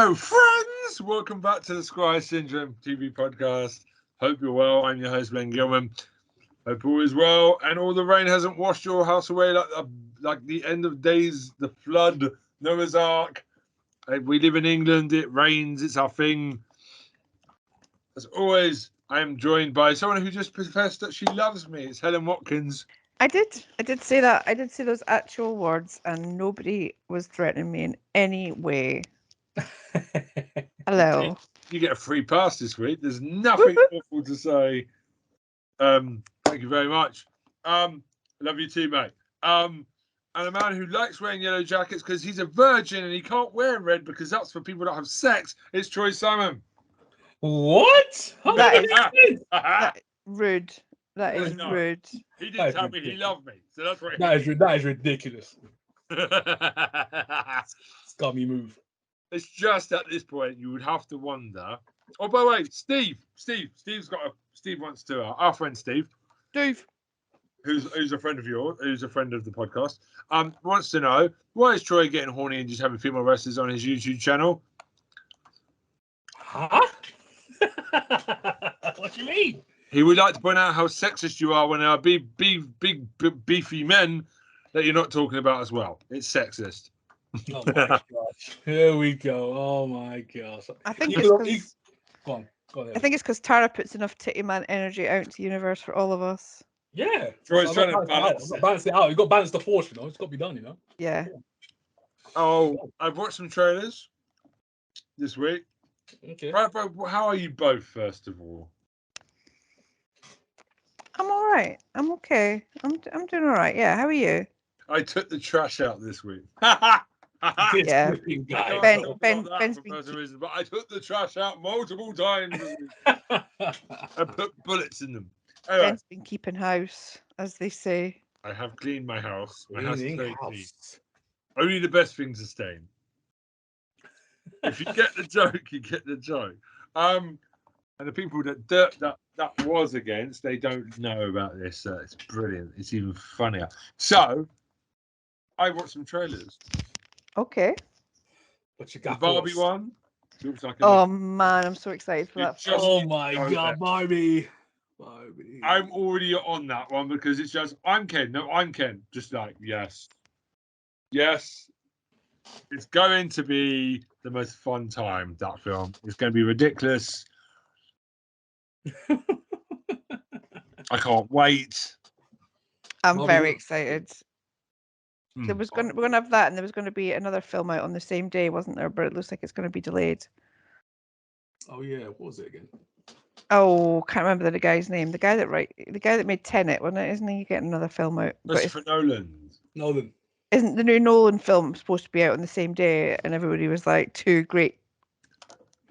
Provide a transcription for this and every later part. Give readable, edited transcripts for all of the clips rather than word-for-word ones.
Hello, friends! Welcome back to the Squire Syndrome TV podcast. Hope you're well. I'm your host, Ben Gilman. Hope all is well, and all the rain hasn't washed your house away like the end of days, the flood, Noah's Ark. We live in England. It rains. It's our thing. As always, I am joined by someone who just professed that she loves me. It's Helen Watkins. I did say that. I did say those actual words, and nobody was threatening me in any way. Hello. You get a free pass this week. There's nothing awful to say. Thank you very much. Love you too, mate. And a man who likes wearing yellow jackets because he's a virgin and he can't wear red because that's for people that have sex. It's Troy Simon. What? That is rude. That is rude. He didn't tell me he loved me, so that's right. That is ridiculous. Scummy move. It's just at this point you would have to wonder. Oh, by the way, Steve wants to. Our friend Steve, who's a friend of yours, who's a friend of the podcast, wants to know why is Troy getting horny and just having female wrestlers on his YouTube channel? Huh? What do you mean? He would like to point out how sexist you are when there are big, beefy men that you're not talking about as well. It's sexist. Oh my gosh! Here we go. Oh my gosh! I think it's because go on. I think it's because Tara puts enough titty man energy out into the universe for all of us. Yeah, Troy's trying to balance it out. You got to balance the force, you know. It's got to be done, you know. Yeah. Oh, I've watched some trailers this week. Okay. How are you both, first of all? I'm all right. I'm okay. I'm doing all right. Yeah. How are you? I took the trash out this week. Yeah. Ben's been reason, but I took the trash out multiple times this week. I put bullets in them. Anyway, Ben's been keeping house, as they say. I have cleaned my house. My house is very clean. House. Only the best things are staying. If you get the joke, you get the joke. And the people that was against, they don't know about this. It's brilliant. It's even funnier. So, I watched some trailers. Okay. What you got? The Barbie one. Looks like man, I'm so excited for that. Oh my God, Barbie. I'm already on that one because it's just I'm Ken. No, I'm Ken. Just like yes. It's going to be the most fun time, that film. It's going to be ridiculous. I can't wait. I'm very excited. We're gonna have that, and there was going to be another film out on the same day, wasn't there? But it looks like it's going to be delayed. Oh yeah, what was it again? Oh, can't remember the guy's name. The guy that made Tenet, wasn't it? Isn't he getting another film out? Christopher Nolan. Isn't the new Nolan film supposed to be out on the same day? And everybody was like, two great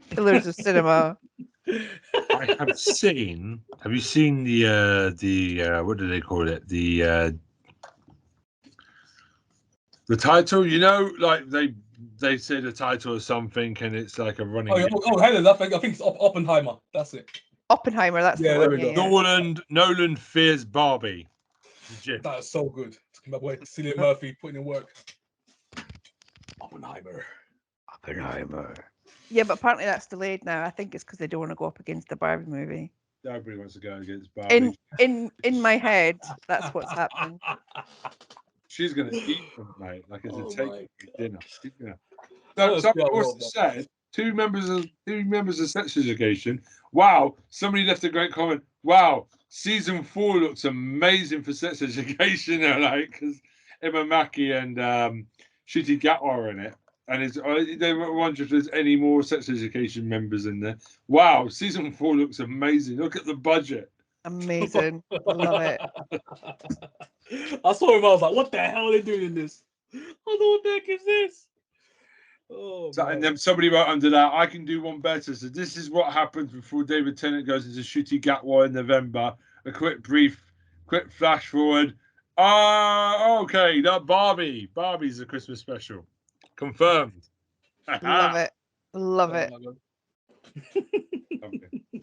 pillars of cinema. I have seen. Have you seen the what do they call it? The title? You know, like they say the title of something, and it's like a running. Helen, I think it's Oppenheimer. That's it. Oppenheimer. That's the one. There we go. Nolan fears Barbie. Legit. That's so good. My boy Cillian Murphy putting in work. Oppenheimer. Yeah, but apparently that's delayed now. I think it's because they don't want to go up against the Barbie movie. Nobody wants to go against Barbie. In my head, that's what's happening. She's gonna eat them, mate. Like it's a take dinner. No, somebody also said two members of Sex Education. Wow, somebody left a great comment. Wow, season 4 looks amazing for Sex Education. Like because Emma Mackey and Ncuti Gatwa are in it. And they wonder if there's any more Sex Education members in there. Wow, season 4 looks amazing. Look at the budget. Amazing. Love it. I saw him, I was like, what the hell are they doing in this? I don't know what the heck is this. Oh, so, and then somebody wrote under that, I can do one better. So this is what happens before David Tennant goes into Ncuti Gatwa in November. A quick flash forward. Okay, that Barbie's a Christmas special. Confirmed. Love it.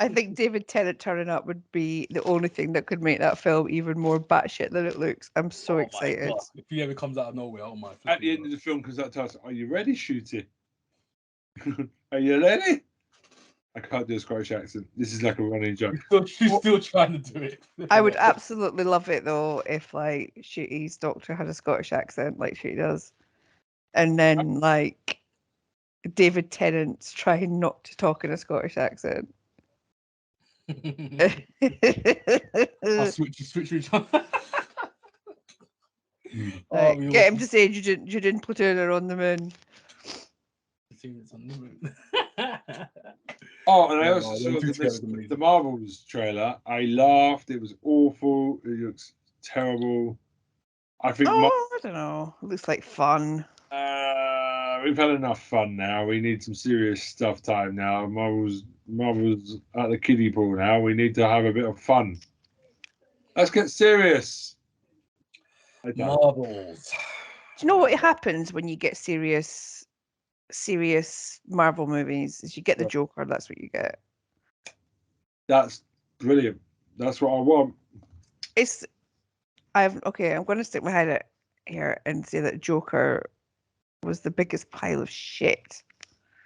I think David Tennant turning up would be the only thing that could make that film even more batshit than it looks. I'm so excited. If he ever comes out of nowhere, oh my. At the end of the film comes that title, are you ready, Ncuti? Are you ready? I can't do a Scottish accent. This is like a running joke. She's still trying to do it. I would absolutely love it though if like Shooty's doctor had a Scottish accent like Shooty does, and then like David Tennant's trying not to talk in a Scottish accent. I'll switch each other. Get him to say Judin Platoon are on the moon. Oh, and I also saw the Marvels trailer. I laughed. It was awful. It looks terrible. I think. I don't know. It looks like fun. We've had enough fun now. We need some serious stuff time now. Marvel's at the kiddie pool now. We need to have a bit of fun. Let's get serious. Marvels. Do you know what happens when you get serious Marvel movies? Is you get the Joker. That's what you get. That's brilliant. That's what I want. I'm going to stick my head out here and say that Joker was the biggest pile of shit.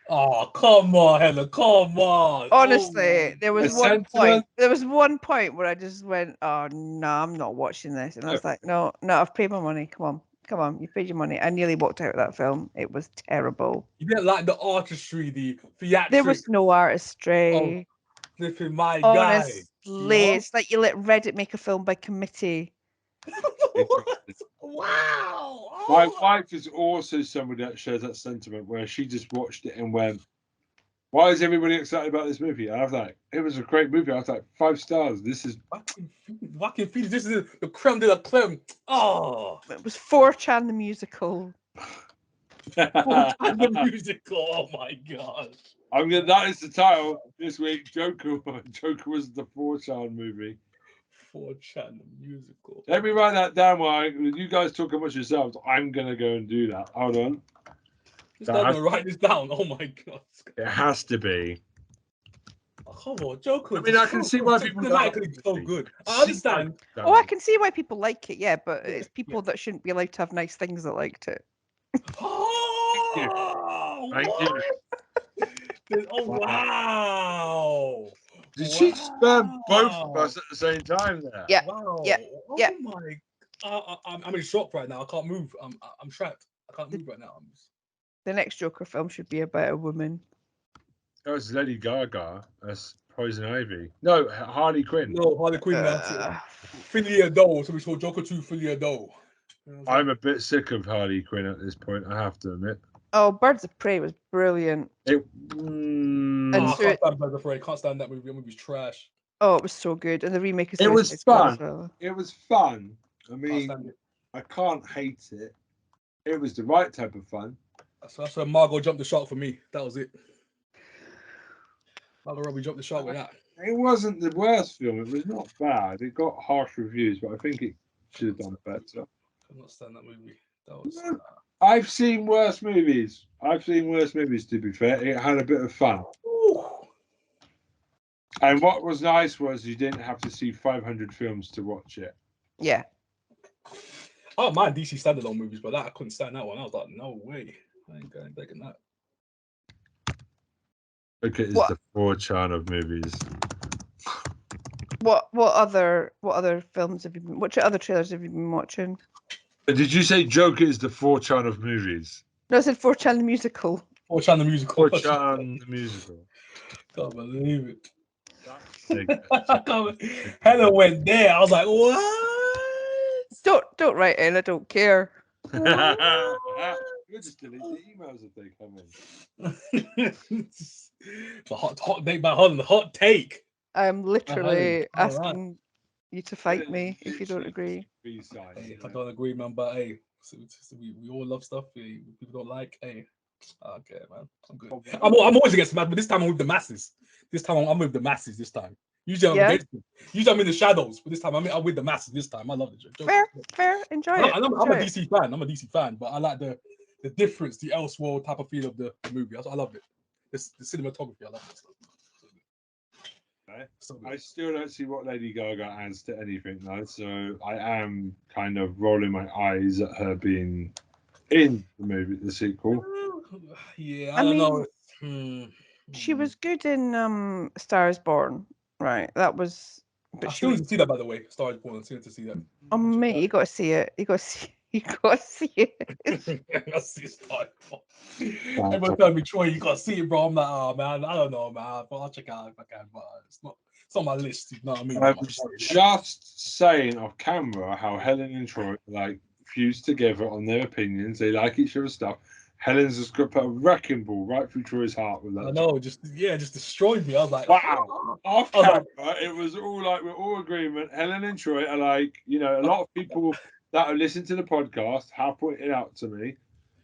Oh, come on, Helen, come on. Honestly, there was one point where I just went, oh no, I'm not watching this. And I was like, no, I've paid my money. Come on, you paid your money. I nearly walked out of that film. It was terrible. You didn't like the artistry, the theatrics. There was no artistry. Oh, flipping my honestly, guy. It's like you let Reddit make a film by committee. Wow. My wife is also somebody that shares that sentiment where she just watched it and went, why is everybody excited about this movie? And I was like, it was a great movie. I was like, 5 stars. This is fucking feed. This is the creme de la creme. Oh, it was 4chan the musical. 4chan the musical. Oh my god. That is the title this week. Joker was the 4chan movie. 4chan the musical. Let me write that down while you guys talk amongst yourselves. I'm gonna go and do that. Hold on. Just gonna write this down. Oh my god. It has to be. Oh, come on, Joker. I mean, I can see why people like it. So good. I understand. Oh, I can see why people like it. Yeah, but it's people that shouldn't be allowed to have nice things that liked it. Oh, Thank you. Oh wow. Did she spam both of us at the same time there? Yeah. Wow. Yeah. Oh yeah. my. I'm in shock right now. I can't move. I'm trapped. I can't move right now. The next Joker film should be about a woman. That was Lady Gaga as Poison Ivy. No, Harley Quinn. No, Harley Quinn. Filia Doe. So we saw Joker 2 Filia Doe. I'm a bit sick of Harley Quinn at this point, I have to admit. Oh, Birds of Prey was brilliant. I can't stand Birds of Prey. Can't stand that movie. That movie's trash. Oh, it was so good. And the remake is It was fun. Well. It was fun. I mean, I can't hate it. It was the right type of fun. That's where Margot jumped the shark for me. That was it. Margot Robbie jumped the shark with that. It wasn't the worst film. It was not bad. It got harsh reviews, but I think it should have done better. I cannot stand that movie. That was. I've seen worse movies. To be fair. It had a bit of fun. Ooh. And what was nice was you didn't have to see 500 films to watch it. Yeah. I don't mind DC standalone movies, but I couldn't stand that one. I was like, no way. I ain't taking that. Look at the 4chan of movies. What other films have you been? What other trailers have you been watching? Did you say Joker is the 4chan of movies? No, I said 4chan the musical. 4chan the musical. 4chan the musical. Can't believe it. Helen went there. I was like, what? Don't write in. I don't care. You just delete the emails if they come in. The hot take by Helen. The hot take. I'm literally asking you to fight me if you don't agree. Hey, I don't agree, man. But hey, we all love stuff. People don't like. Hey, okay, man. I'm good. I'm always against the masses, but this time I'm with the masses. This time I'm with the masses. This time. Usually I'm against them. Usually I'm in the shadows, but this time I'm with the masses. This time I love the joke. Fair. Enjoy it. I'm a DC fan. I'm a DC fan, but I like the difference, the Elseworld type of feel of the movie. I love it. The cinematography. I love it. Right. I still don't see what Lady Gaga adds to anything though, so I am kind of rolling my eyes at her being in the movie, the sequel. Yeah, I don't know. She was good in Stars Born, right? That was. But I she still need was. to see that, by the way. Stars Born. I still need to see that. Oh mate, you got to see it. You got to see. You got to see it. I see Stars Born. Everyone telling me, Troy, you got to see it, bro. I'm like, oh man, I don't know, man. But I'll check it out if I can. But it's not on my list. You know what I mean? I was just saying off camera how Helen and Troy like fused together on their opinions. They like each other's stuff. Helen's just got to put a wrecking ball right through Troy's heart with that. I know, just destroyed me. I was like, wow. Off camera, it was all like we're all agreement. Helen and Troy are like, you know, a lot of people that have listened to the podcast have pointed out to me,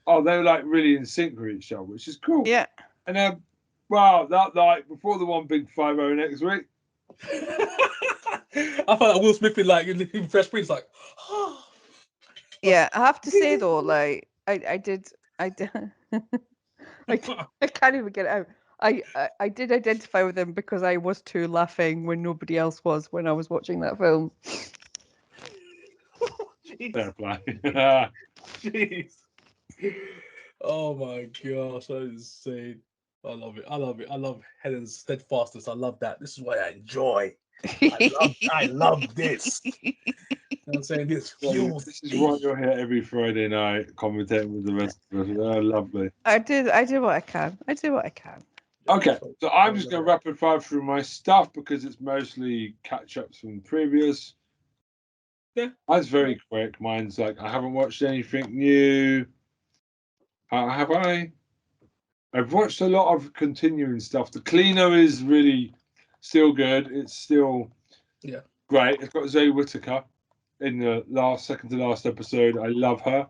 oh, they're like really in sync with each other, which is cool. Yeah. And then, wow, that like before the one big 5-0 next week. I thought like Will Smith in Fresh Prince, like, yeah. I have to say though, like, I did. I can't even get it out. I did identify with him because I was too laughing when nobody else was when I was watching that film. Fair play. Jeez. Oh my gosh, that is insane. I love it. I love it. I love Helen's steadfastness. I love that. This is what I enjoy. I love this. You know what I'm saying? This fuels. This is why you're here every Friday night commentating with the rest of us. Oh, lovely. I do what I can. I do what I can. Okay, so I'm just going to rapid fire through my stuff because it's mostly catch-ups from previous. Yeah. Mine's very quick. Mine's like, I haven't watched anything new. Have I? I've watched a lot of continuing stuff. The Cleaner is really still good. It's still great. It's got Zoe Whittaker in the second to last episode. I love her.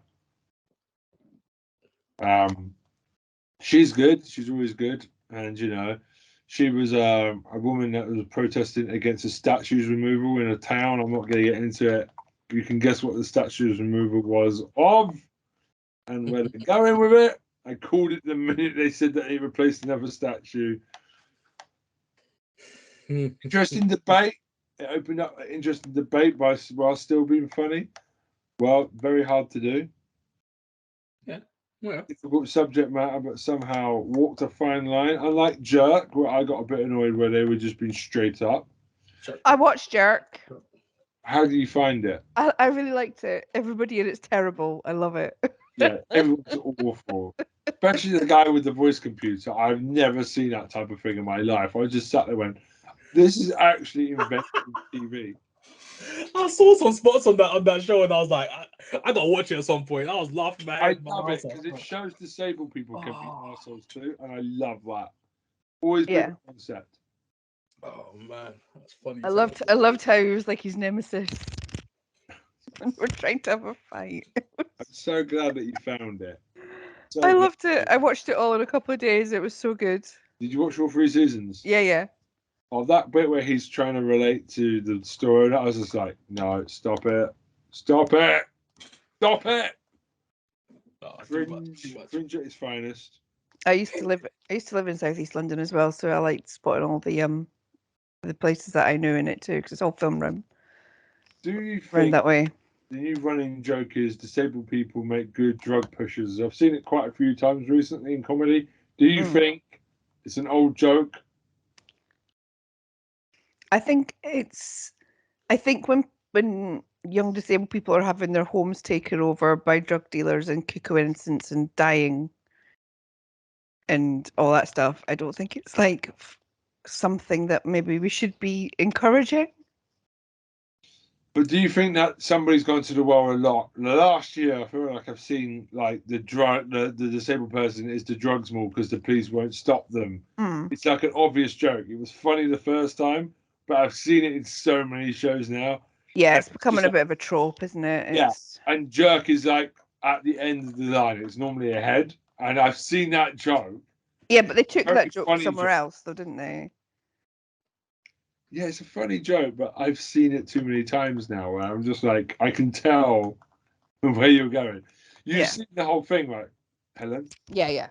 She's good. She's always good. And, you know, she was a woman that was protesting against the statues removal in a town. I'm not going to get into it. You can guess what the statues removal was of and where they're going with it. I called it the minute they said that they replaced another statue. Interesting debate. It opened up an interesting debate while still being funny. Well, very hard to do. Yeah. Difficult subject matter, but somehow walked a fine line. Unlike Jerk, where I got a bit annoyed where they were just being straight up. I watched Jerk. How do you find it? I really liked it. Everybody in it's terrible. I love it. Yeah, everyone's awful. Especially the guy with the voice computer. I've never seen that type of thing in my life. I just sat there and went, this is actually invented TV. I saw some spots on that show and I was like, I gotta watch it at some point. I was laughing my head. I love it because it shows disabled people can be assholes too, and I love that. Always been a concept. Oh man, that's funny. I loved how he was like his nemesis when we're trying to have a fight. I'm so glad that you found it. I loved it. I watched it all in a couple of days. It was so good. Did you watch all 3 seasons? Yeah. Oh, that bit where he's trying to relate to the story, that was just like, no, stop it. Oh, Fringe at its finest. I used to live in Southeast London as well, so I liked spotting all the places that I knew in it too, because it's all filmed around. Do you think around that way? The new running joke is disabled people make good drug pushers? I've seen it quite a few times recently in comedy. Do you think it's an old joke? I think when young disabled people are having their homes taken over by drug dealers and co-innocents and dying and all that stuff, I don't think it's like something that maybe we should be encouraging. But do you think that somebody's gone to the well a lot? Last year, I feel like I've seen like the disabled person is the drugs mall because the police won't stop them. It's like an obvious joke. It was funny the first time, but I've seen it in so many shows now. Yeah, it's becoming a bit of a trope, isn't it? Yeah, and jerk is like at the end of the line. It's normally ahead, and I've seen that joke. Yeah, but they took that joke somewhere else, though, didn't they? Yeah, it's a funny joke, but I've seen it too many times now where I'm just like, I can tell where you're going. You've seen the whole thing, right, Helen? Yeah.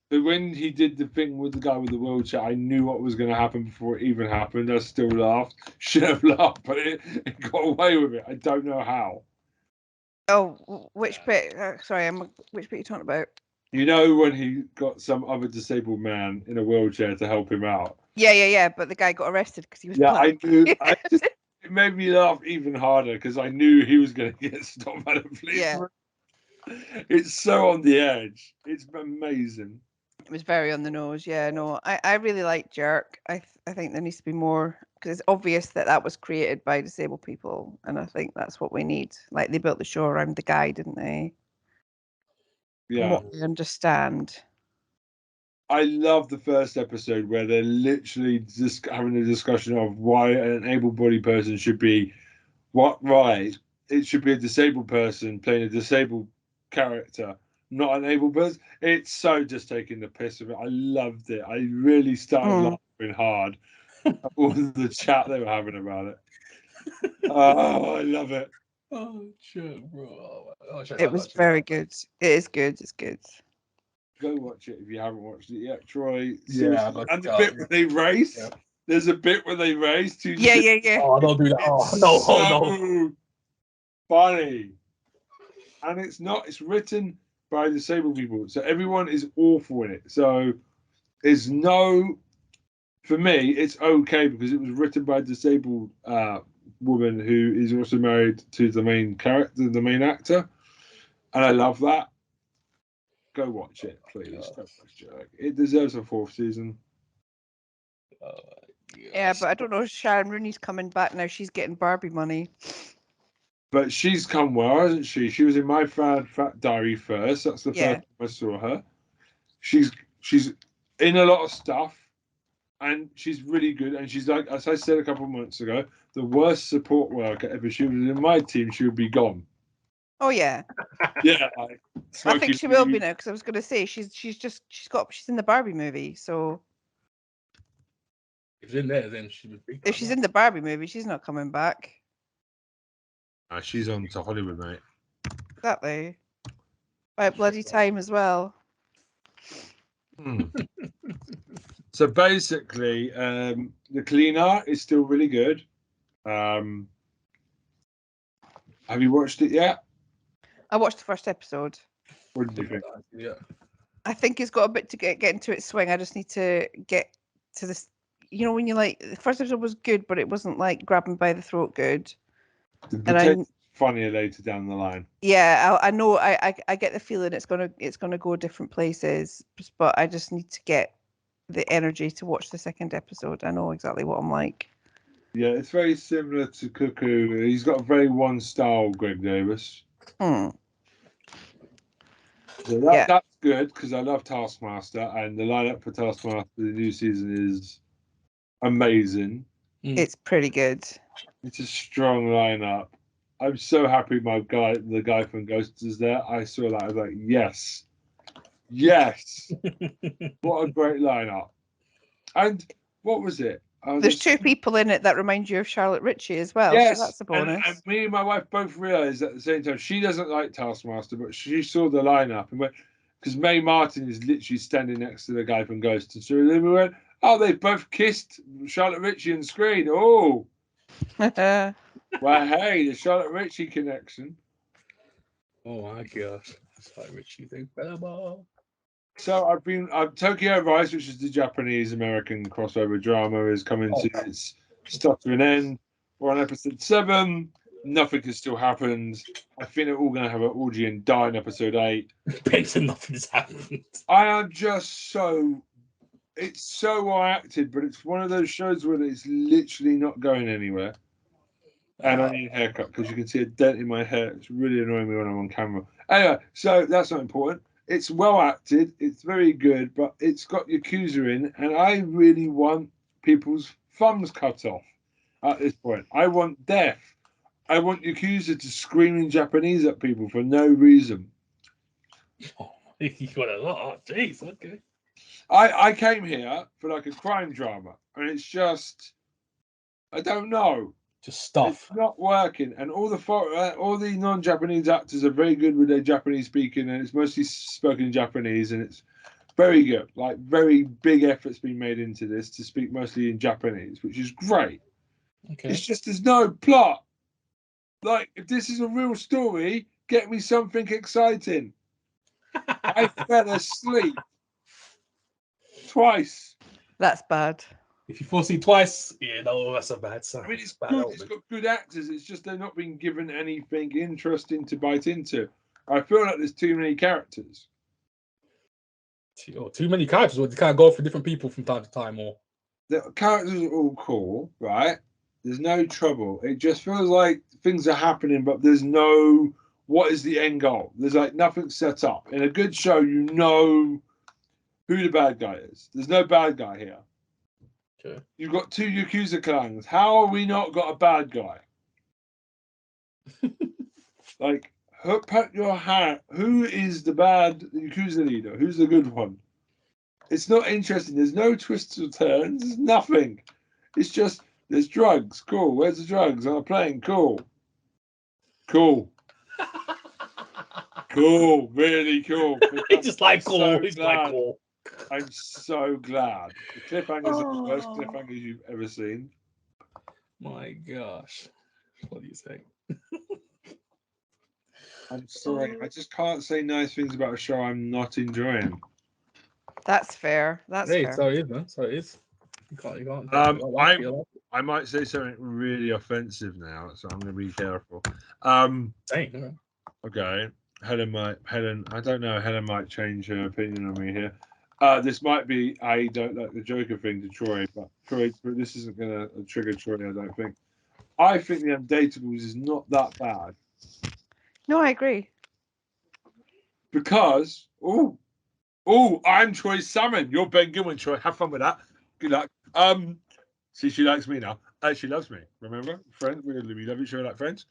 But when he did the thing with the guy with the wheelchair, I knew what was going to happen before it even happened. I still laughed. Should have laughed, but it got away with it. I don't know how. Oh, which bit? Sorry, which bit are you talking about? You know when he got some other disabled man in a wheelchair to help him out? Yeah. But the guy got arrested because he was Yeah, black. I knew. It made me laugh even harder because I knew he was going to get stopped by the policeman. It's so on the edge. It's amazing. It was very on the nose. Yeah, no, I really like Jerk. I think there needs to be more, because it's obvious that was created by disabled people, and I think that's what we need. Like, they built the show around the guy, didn't they? Yeah. From what I understand. I love the first episode where they're literally just having a discussion of why an able-bodied person should be right. It should be a disabled person playing a disabled character, not an able person. It's so just taking the piss of it. I loved it. I really started laughing hard at all the chat they were having about it. Oh, I love it. Oh shit, bro! It was very good. It is good. It's good. Go watch it if you haven't watched it yet, Troy. Yeah, and the bit where they race. Yeah. There's a bit where they race. Yeah. Oh, don't do that. Oh no, funny. And it's not. It's written by disabled people, so everyone is awful in it. So there's no. For me, it's okay because it was written by a disabled woman who is also married to the main character, the main actor, and I love that. Go watch it, please. Don't watch Jerk. It deserves a 4th season. Yeah, but I don't know. Sharon Rooney's coming back now. She's getting Barbie money. But she's come well, hasn't she? She was in My Fat Diary first. That's the first time I saw her. She's in a lot of stuff, and she's really good. And she's like, as I said a couple of months ago, the worst support worker ever. She was in my team, she would be gone. Oh yeah. Yeah. I think she will be now, because I was going to say she's in the Barbie movie. So if she's in there, then she would be. If she's in the Barbie movie, she's not coming back. She's on to Hollywood, mate. Exactly. About bloody time as well. So basically, the cleaner is still really good. Have you watched it yet? I watched the first episode. What did you think? Yeah. I think it's got a bit to get into its swing. I just need to get to this. You know, when you like, the first episode was good, but it wasn't like grabbing by the throat good. And funnier later down the line. Yeah, I know. I get the feeling it's gonna go different places, but I just need to get the energy to watch the second episode. I know exactly what I'm like. Yeah, it's very similar to Cuckoo. He's got a very one style, Greg Davis. So that's good because I love Taskmaster, and the lineup for Taskmaster the new season is amazing. It's pretty good. It's a strong lineup. I'm so happy the guy from Ghost is there. I saw that. I was like, yes. What a great lineup. And what was it? There's 2 people in it that remind you of Charlotte Ritchie as well. Yes, so that's a bonus. And me and my wife both realised at the same time she doesn't like Taskmaster, but she saw the lineup and went, because Mae Martin is literally standing next to the guy from Ghost, and so we went, oh, they both kissed Charlotte Ritchie on screen. Oh, well, hey, the Charlotte Ritchie connection. Oh my gosh, that's how Ritchie think better. So I've been Tokyo Vice, which is the Japanese American crossover drama, is coming to its start to an end. We're on episode 7. Nothing has still happened. I think they're all going to have an orgy and die in episode 8. Basically, nothing has happened. I am just it's so well acted, but it's one of those shows where it's literally not going anywhere. And I need a haircut because you can see a dent in my hair. It's really annoying me when I'm on camera. Anyway, so that's not important. It's well acted. It's very good, but it's got Yakuza in, and I really want people's thumbs cut off at this point. I want death. I want Yakuza to scream in Japanese at people for no reason. Oh, you got a lot. Jeez, okay. I came here for like a crime drama, and it's just, I don't know. Just stuff. It's not working, and all the non-Japanese actors are very good with their Japanese speaking, and it's mostly spoken in Japanese, and it's very good. Like, very big efforts being made into this to speak mostly in Japanese, which is great. Okay. It's just there's no plot. Like, if this is a real story, get me something exciting. I fell asleep twice. That's bad. If you fall asleep twice, yeah, no, that's a bad sign. I mean, it's Bad good. omen. It's got good actors. It's just they're not being given anything interesting to bite into. I feel like there's too many characters. Too many characters. Or they kind of go for different people from time to time, or The characters are all cool, right? There's no trouble. It just feels like things are happening, but there's no what is the end goal. There's like nothing set up. In a good show, you know who the bad guy is. There's no bad guy here. okay. You've got two Yakuza clans. How have we not got a bad guy? Like, pat your hat. Who is the bad Yakuza leader? Who's the good one? It's not interesting. There's no twists or turns. There's nothing. It's just there's drugs. Cool. Where's the drugs? On a plane. Cool. Cool. Cool. Really cool. He's just like cool. So He's glad. like cool. I'm so glad. The cliffhangers are the worst cliffhangers you've ever seen. My gosh. What do you say? I'm sorry. I just can't say nice things about a show I'm not enjoying. That's fair. That's Hey, fair. so it is, man. So it is. You can't. I might say something really offensive now, so I'm going to be careful. Dang, Okay. Helen, I don't know. Helen might change her opinion on me here. This might be I don't like the Joker thing to Troy, but Troy, this isn't going to trigger Troy, I don't think. I think the Undateables is not that bad No, I agree. because, I'm Troy Salmon. You're Ben Gilman, Troy. Have fun with that. Good luck. See, she likes me now. She loves me. Remember? Friends. We love each other like friends.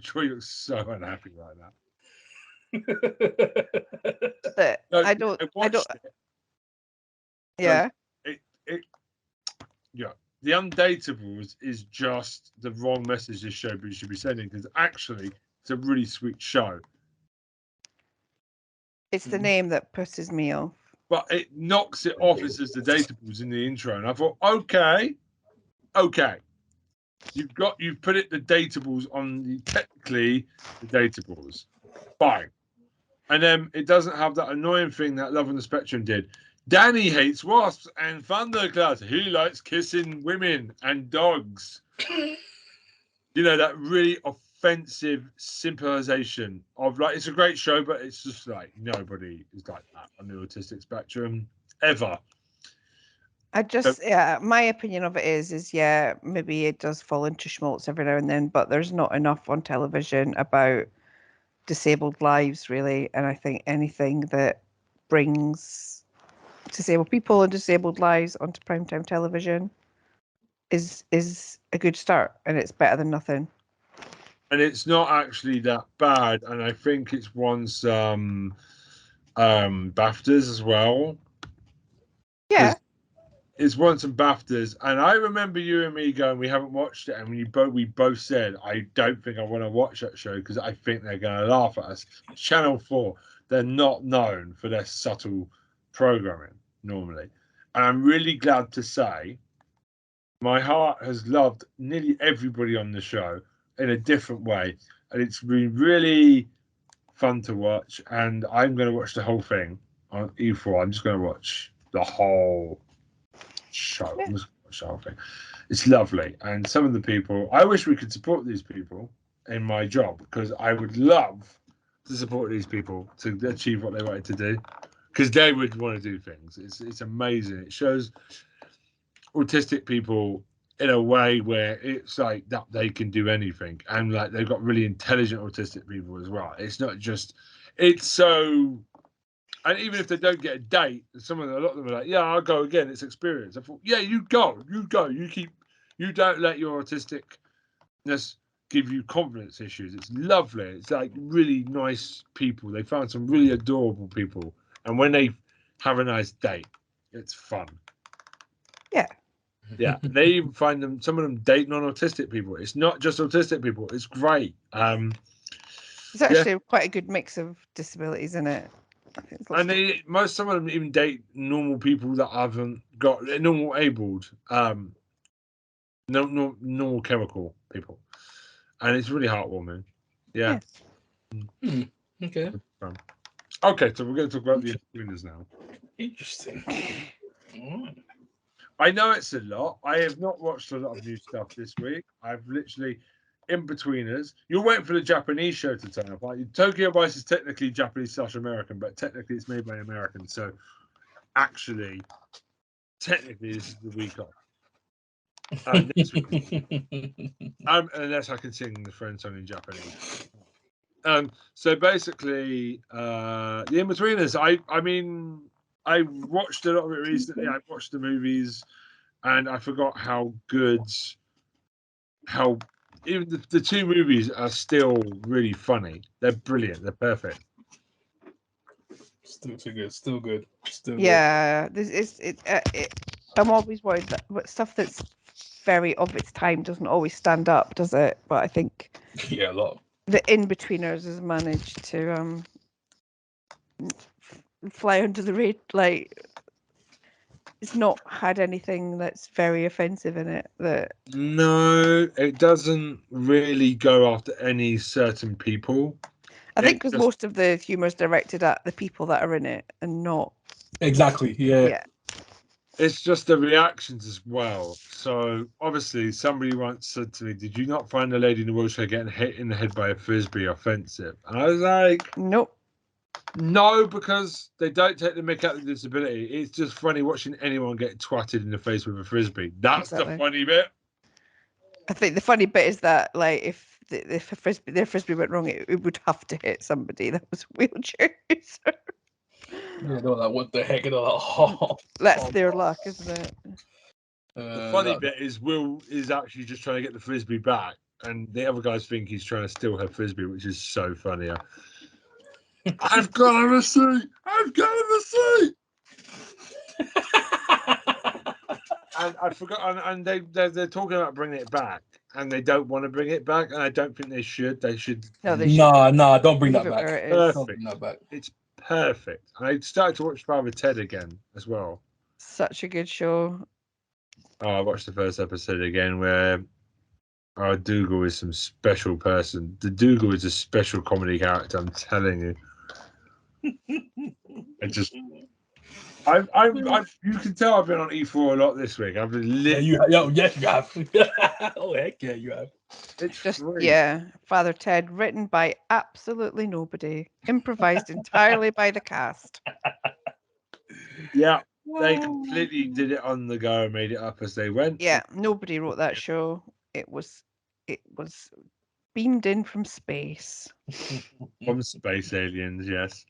Troy looks so unhappy right now. But No, I don't. it. Yeah. Yeah. The Undateables is just the wrong message this show should be sending because actually it's a really sweet show. It's the name that pisses me off. But it knocks it off as the Dateables in the intro. And I thought, okay. You've put it the Dateables on technically the Dateables. Fine. And then it doesn't have that annoying thing that Love on the Spectrum did. Danny hates wasps and thunderclouds. He likes kissing women and dogs. You know, that really offensive symbolization of like, it's a great show, but it's just like nobody is like that on the autistic spectrum ever. My opinion of it is yeah, maybe it does fall into schmaltz every now and then, but there's not enough on television about disabled lives, really. And I think anything that brings disabled people and disabled lives onto primetime television is a good start, and it's better than nothing. And it's not actually that bad, and I think it's won some BAFTAs as well. Yeah. It's won some BAFTAs, and I remember you and me going, we haven't watched it, and we both said, I don't think I want to watch that show because I think they're going to laugh at us. Channel 4, they're not known for their subtle programming normally. And I'm really glad to say my heart has loved nearly everybody on the show in a different way. And it's been really fun to watch. And I'm going to watch the whole thing on E4. I'm just going to watch the whole show. I'm just going to watch the whole thing. It's lovely. And some of the people, I wish we could support these people in my job because I would love to support these people to achieve what they wanted to do because they would want to do things. It's amazing. It shows autistic people in a way where it's like that they can do anything, and like they've got really intelligent autistic people as well. It's not just and even if they don't get a date, a lot of them are like, yeah, I'll go again, it's experience. I thought, yeah, you go, you don't let your autisticness give you confidence issues. It's lovely. It's like really nice people. They found some really adorable people, and when they have a nice date, it's fun. Yeah, they even find some of them date non-autistic people. It's not just autistic people. It's great. It's actually quite a good mix of disabilities in it. And some of them even date normal people that haven't got normal abled, normal chemical people, and it's really heartwarming. Yeah. Okay. Okay, so we're going to talk about the Inbetweeners now. Interesting. I know it's a lot. I have not watched a lot of new stuff this week. I've literally Inbetweeners. You're waiting for the Japanese show to turn up. Like, Tokyo Vice is technically Japanese/American, but technically it's made by Americans. So actually, technically, this is the week off. Next week. Unless I can sing the friend song in Japanese. So basically, the Inbetweeners. I mean, I watched a lot of it recently. I watched the movies, and I forgot how even the two movies are still really funny. They're brilliant. They're perfect. Still too good. Still good. Still Yeah, I'm always worried that stuff that's very of its time doesn't always stand up, does it? But I think a lot. the Inbetweeners has managed to fly under the radar. Like, it's not had anything that's very offensive in it. No, it doesn't really go after any certain people. I think because most of the humour is directed at the people that are in it and not exactly. Yeah. It's just the reactions as well. So obviously, somebody once said to me, "Did you not find the lady in the wheelchair getting hit in the head by a frisbee offensive?" And I was like, "Nope, no, because they don't take the mick out of the disability. It's just funny watching anyone get twatted in the face with a frisbee. That's exactly the funny bit." I think the funny bit is that, like, if their frisbee went wrong, it would have to hit somebody that was a wheelchair user. Yeah, they're like, what the heck? And they're like, oh, that's their luck, isn't it? The funny bit is Will is actually just trying to get the frisbee back, and the other guys think he's trying to steal her frisbee, which is so funny. I've got a receipt. I've got a receipt. And I forgot, and they're talking about bringing it back, and they don't want to bring it back, and I don't think they should. They should. No, they should. No, don't bring that back. Perfect. Bring that back. It's perfect. I started to watch Father Ted again as well. Such a good show. Oh, I watched the first episode again where Dougal is some special person. The Dougal is a special comedy character. I'm telling you. You can tell I've been on E4 a lot this week. I've been yes, you have. Oh, heck yeah, you have. It's just free. Yeah, Father Ted, written by absolutely nobody, improvised entirely by the cast. Yeah, they completely did it on the go and made it up as they went. Yeah, nobody wrote that show. It was beamed in from space. From space aliens, yes.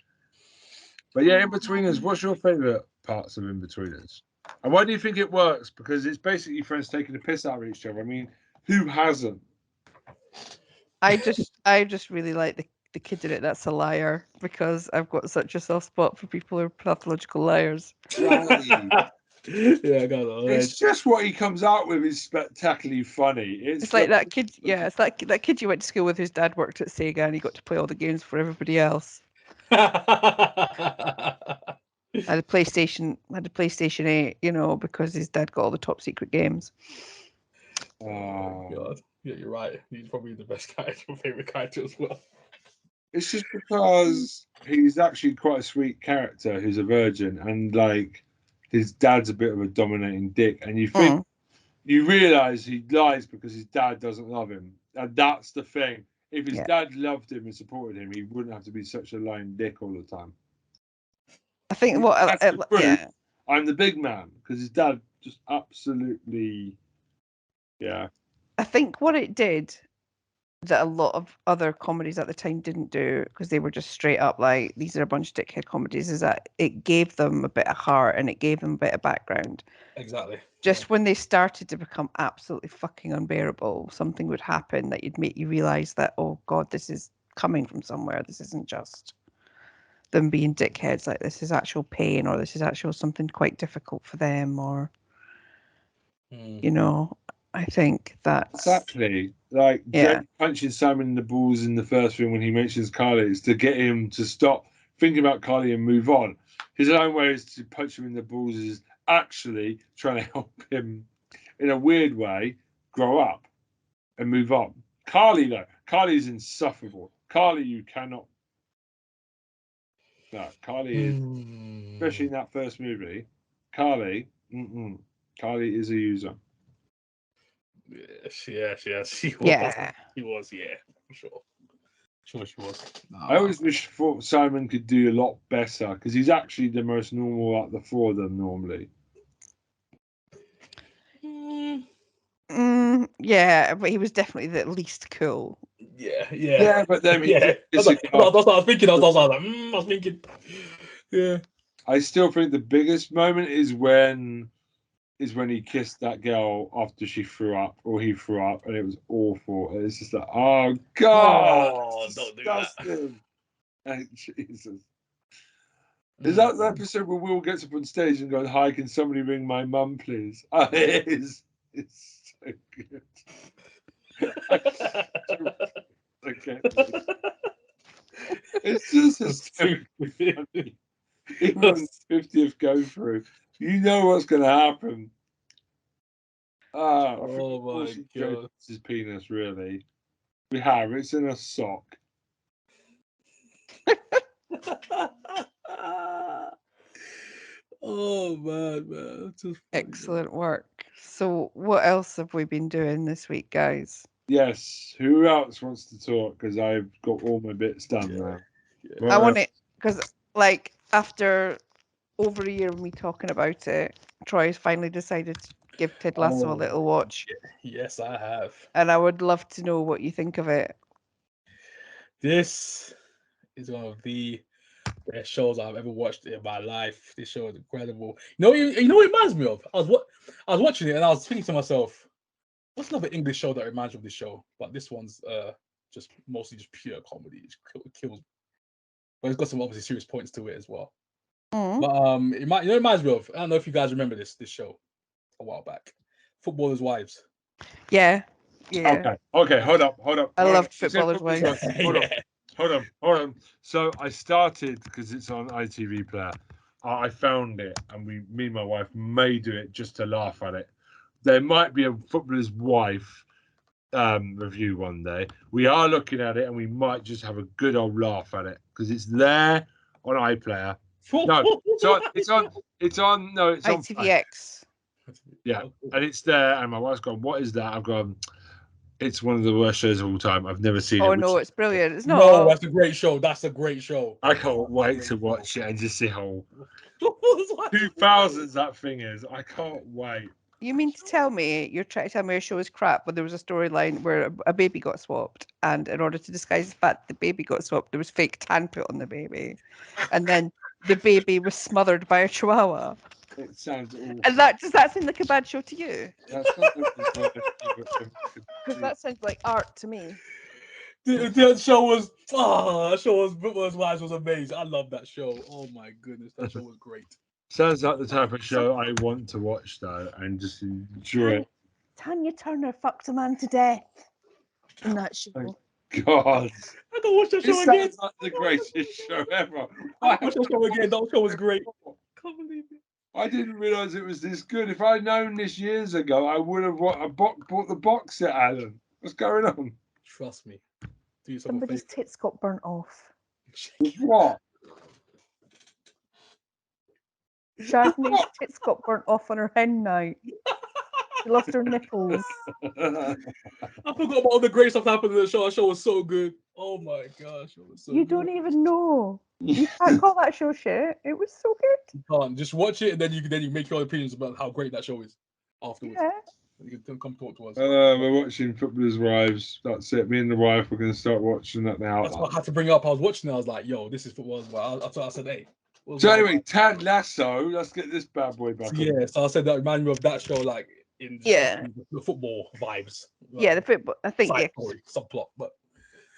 But yeah, Inbetweeners, what's your favourite parts of Inbetweeners? And why do you think it works? Because it's basically friends taking the piss out of each other. I mean, who hasn't? I just really like the kid in it that's a liar, because I've got such a soft spot for people who are pathological liars. Right. Yeah, I got that. It's just what he comes out with is spectacularly funny. It's like that kid. Yeah, it's like that kid you went to school with whose dad worked at Sega and he got to play all the games for everybody else. I had a PlayStation 8, because his dad got all the top secret games. Oh God. Yeah, you're right. He's probably the best character, my favorite character as well. It's just because he's actually quite a sweet character who's a virgin, and like his dad's a bit of a dominating dick, and you think you realise he lies because his dad doesn't love him, and that's the thing. If his dad loved him and supported him, he wouldn't have to be such a lying dick all the time. I think I'm the big man, because his dad just absolutely, yeah. I think what it did that a lot of other comedies at the time didn't do, because they were just straight up like, these are a bunch of dickhead comedies, is that it gave them a bit of heart and it gave them a bit of background. Exactly. Just when they started to become absolutely fucking unbearable, something would happen that you'd make you realize that, oh God, this is coming from somewhere. This isn't just them being dickheads. Like, this is actual pain, or this is actual something quite difficult for them, or I think that's exactly like Jake punching Simon in the balls in the first film when he mentions Carly is to get him to stop thinking about Carly and move on. His own way is to punch him in the balls is actually trying to help him in a weird way grow up and move on. Carly's insufferable. Carly, you cannot. No, Carly is, especially in that first movie. Carly is a user. Yeah, she was. Yeah. She was, yeah, for sure. Sure, she was. I always thought Simon could do a lot better because he's actually the most normal out of the four of them normally. Yeah, but he was definitely the least cool. Yeah, but then that's what I was thinking. I was thinking, yeah. I still think the biggest moment is when he kissed that girl after she threw up, or he threw up, and it was awful. And it's just like, oh god, Don't do disgusting. Oh, Jesus. Is that the episode where Will gets up on stage and goes, "Hi, can somebody ring my mum, please?" Oh, it is. It's so good. Okay. It's just hysterically funny. Even on the 50th go through, you know what's going to happen. I think my god, his penis, really. We have. It's in a sock. oh man, Excellent work. So, what else have we been doing this week, guys? Yes. Who else wants to talk? Because I've got all my bits done now. I want it because, like, after over a year of me talking about it, Troy's finally decided to give Ted Lasso a little watch. Yes, I have. And I would love to know what you think of it. This is one of the best shows I've ever watched in my life. This show is incredible. You know what it reminds me of? I was watching it and I was thinking to myself, what's another English show that reminds me of this show? But this one's just mostly just pure comedy. It kills me. But it's got some obviously serious points to it as well. But it reminds me of, I don't know if you guys remember this show a while back. Footballers' Wives. Yeah. Okay, hold up. I loved Footballers' Wives. Hold on. So I started, because it's on ITV Player, I found it, and me and my wife may do it just to laugh at it. There might be a Footballer's Wife review one day. We are looking at it, and we might just have a good old laugh at it, because it's there on iPlayer. No, it's on ITVX. Yeah, and it's there, and my wife's gone, "What is that?" I've gone, "It's one of the worst shows of all time. I've never seen it." Oh no, it's brilliant. It's not. No, that's a great show. That's a great show. I can't wait to watch it and just see how 2000s that thing is. I can't wait. You mean to tell me you're trying to tell me a show is crap when there was a storyline where a baby got swapped, and in order to disguise the fact the baby got swapped, there was fake tan put on the baby, and then the baby was smothered by a chihuahua? It sounds awful. And does that seem like a bad show to you? Because that sounds like art to me. That show was Footballers' Wives was amazing. I love that show. Oh my goodness, that show was great. Sounds like the type of show I want to watch though, and just enjoy it. Tanya Turner fucked a man to death in that show. God, I don't watch that show again. Sounds like the greatest show ever. I watch that show again. That show was great. Can't believe it. I didn't realise it was this good. If I'd known this years ago, I would have bought the box set, Alan. What's going on? Trust me. Somebody's tits got burnt off. What? Chardonnay's tits got burnt off on her hen night. She lost her nipples. I forgot about all the great stuff happened in the show. That show was so good. Oh my gosh, it was so You good. don't even know. You can't call that show shit. It was so good. You can't. Just watch it and then you make your own opinions about how great that show is afterwards. Yeah. You can come talk to us. We're watching Footballers' Wives. That's it. Me and the wife are going to start watching that now. That's what I had to bring up. I was watching it. I was like, yo, this is Footballers' Wives. I said, hey. So anyway, Ted Lasso. Let's get this bad boy back. Yeah, so I said that reminded me of that show, like in the football vibes. Like, yeah, the football. I think story, subplot, but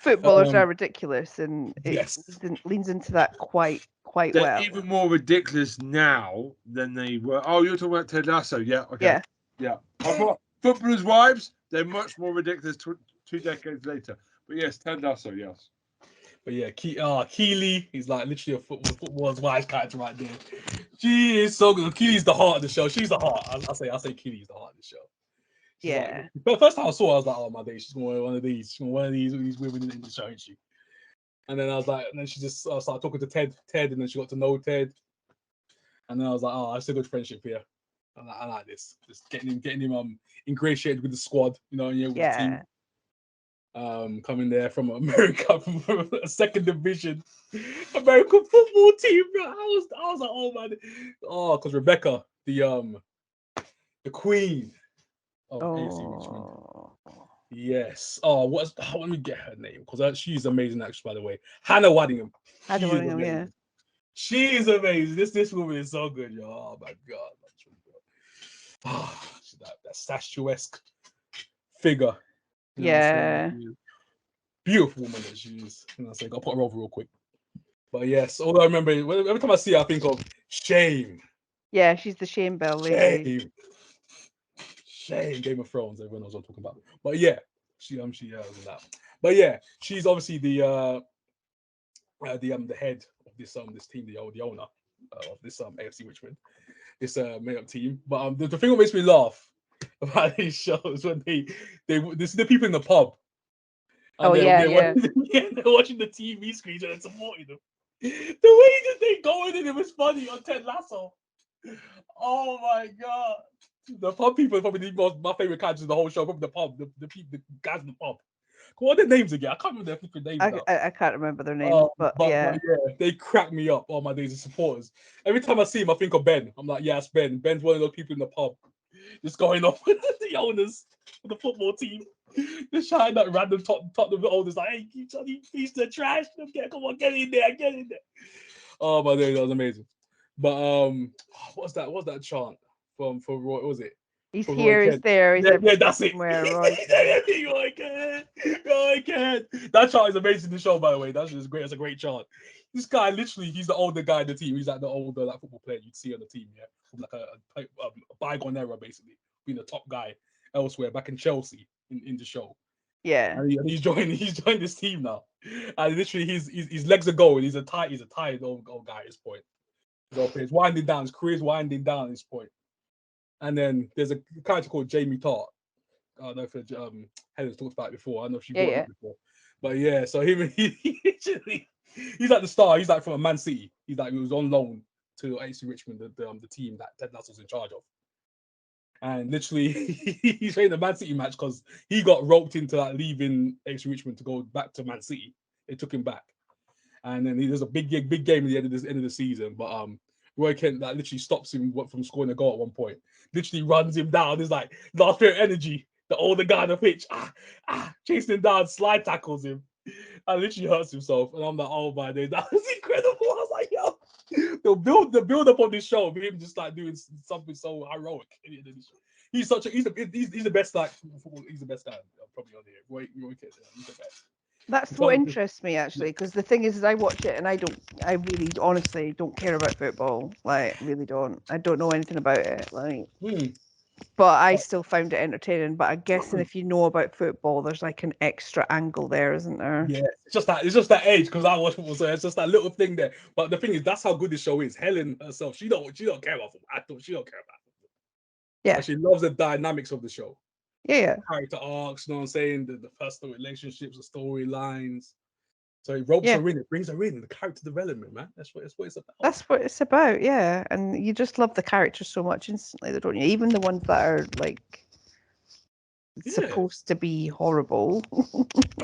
footballers are ridiculous, and it leans into that quite They're well. even more ridiculous now than they were. Oh, you're talking about Ted Lasso? Yeah. Okay. Yeah. I thought Footballers' Wives. They're much more ridiculous 2 decades later. But yes, Ted Lasso. Yes. But yeah, Keely is like literally a Footballers' Wives character right there. She is so good. Keely's the heart of the show. She's the heart. I say Keely's the heart of the show. She's but first time I saw her, I was like, oh my days, she's going to one of these. She's going to one of these women in the show, isn't she? And then I was like, and then she just started talking to Ted, and then she got to know Ted. And then I was like, oh, that's a good friendship here. I like this. Just getting him ingratiated with the squad, with the team. Coming there from America, from a second division American football team. Bro. I was like, oh man, because Rebecca, the queen of AFC Richmond. Yes. Let me get her name because she's an amazing actress, by the way. Hannah Waddingham. Hannah Waddingham, yeah. She is amazing. This woman is so good, yo. Oh my god. She's that statuesque figure. Yeah. Beautiful woman that she is. I'll put her over real quick. But yes, all I remember every time I see her, I think of Shame. Yeah, she's the Shame Bell lady. Shame. Game of Thrones. Everyone knows what I'm talking about. But yeah, she was in that. But yeah, she's obviously the head of this team, the owner of this AFC Richmond, this made-up team. But the thing that makes me laugh about these shows when they see the people in the pub. And they're watching the TV screens and supporting them. The way that they go in it was funny on Ted Lasso. Oh my god. The pub people are probably my favorite characters in the whole show. Probably the pub, the guys in the pub. What are their names again? I can't remember their flipping names. I can't remember their names, but yeah, they crack me up. All my days as supporters. Every time I see him, I think of Ben. I'm like, yeah, it's Ben. Ben's one of those people in the pub, just going off with the owners of the football team, just shouting at random top of the owners like, hey, keep on these pieces of trash. Come on, get in there. Oh my days, that was amazing. But what's that chant from Roy? What was it? He's here, he's there, he's that's it. Roy Kent. That chart is amazing in the show, by the way. That's just great. That's a great chart. This guy, literally, he's the older guy in the team. He's like the older football player you'd see on the team, yeah, from like a bygone era, basically, being the top guy elsewhere back in Chelsea in the show. Yeah, and he's joined this team now, and literally his legs are going. He's a tired old guy at this point. He's winding down. His career's winding down at this point. And then there's a character called Jamie Tart. I don't know if Helen's talked about it before. I don't know if she brought it before. But yeah, so he's like the star. He's like from Man City. He was on loan to AFC Richmond, the team that Ted Lasso's in charge of. And literally, he's playing the Man City match because he got roped into leaving AFC Richmond to go back to Man City. They took him back, and then there's a big game at the end of the season. But Roy Kent literally stops him from scoring a goal at one point. Literally runs him down. There's like last bit of energy. The older guy on the pitch, chasing him down, slide tackles him, and literally hurts himself. And I'm like, oh my days, that was incredible. I was like, yo, the build up of this show of him just like doing something so heroic. He's the best he's the best guy probably on here. Roy Kent, he's the best. That's what interests me actually, because the thing is I watch it and I really honestly don't care about football. Like, really don't. I don't know anything about it. Like, but I still found it entertaining. But I guess if you know about football, there's like an extra angle there, isn't there? Yeah, it's just that age because I watch football, so it's just that little thing there. But the thing is, that's how good this show is. Helen herself, she don't care about football at all. She don't care about football. Yeah, and she loves the dynamics of the show. Yeah. Character arcs, you know what I'm saying? The personal relationships, the storylines. So it ropes her in, it brings her in, the character development, man. That's what it's about. That's what it's about, yeah. And you just love the characters so much instantly, don't you? Even the ones that are like supposed to be horrible.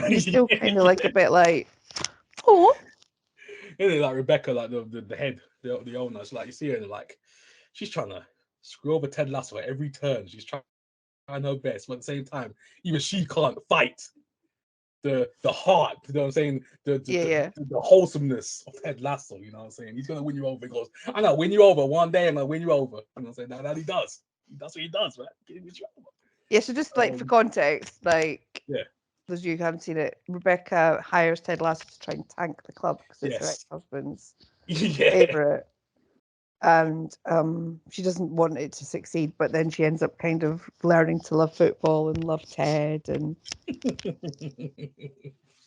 You still kind of like a bit like, oh. Isn't it like Rebecca, like the head, the owner? It's like you see her and like she's trying to screw over Ted Lasso at every turn. She's trying her best, but at the same time, even she can't fight the heart, you know what I'm saying? The wholesomeness of Ted Lasso, you know what I'm saying? He's gonna win you over. He goes, I'm gonna win you over one day, I'm gonna win you over. You know what I'm saying? That he does. That's what he does, right? Yeah, so just like for context, like those of you who haven't seen it, Rebecca hires Ted Lasso to try and tank the club because it's her ex-husband's favorite. And she doesn't want it to succeed, but then she ends up kind of learning to love football and love Ted and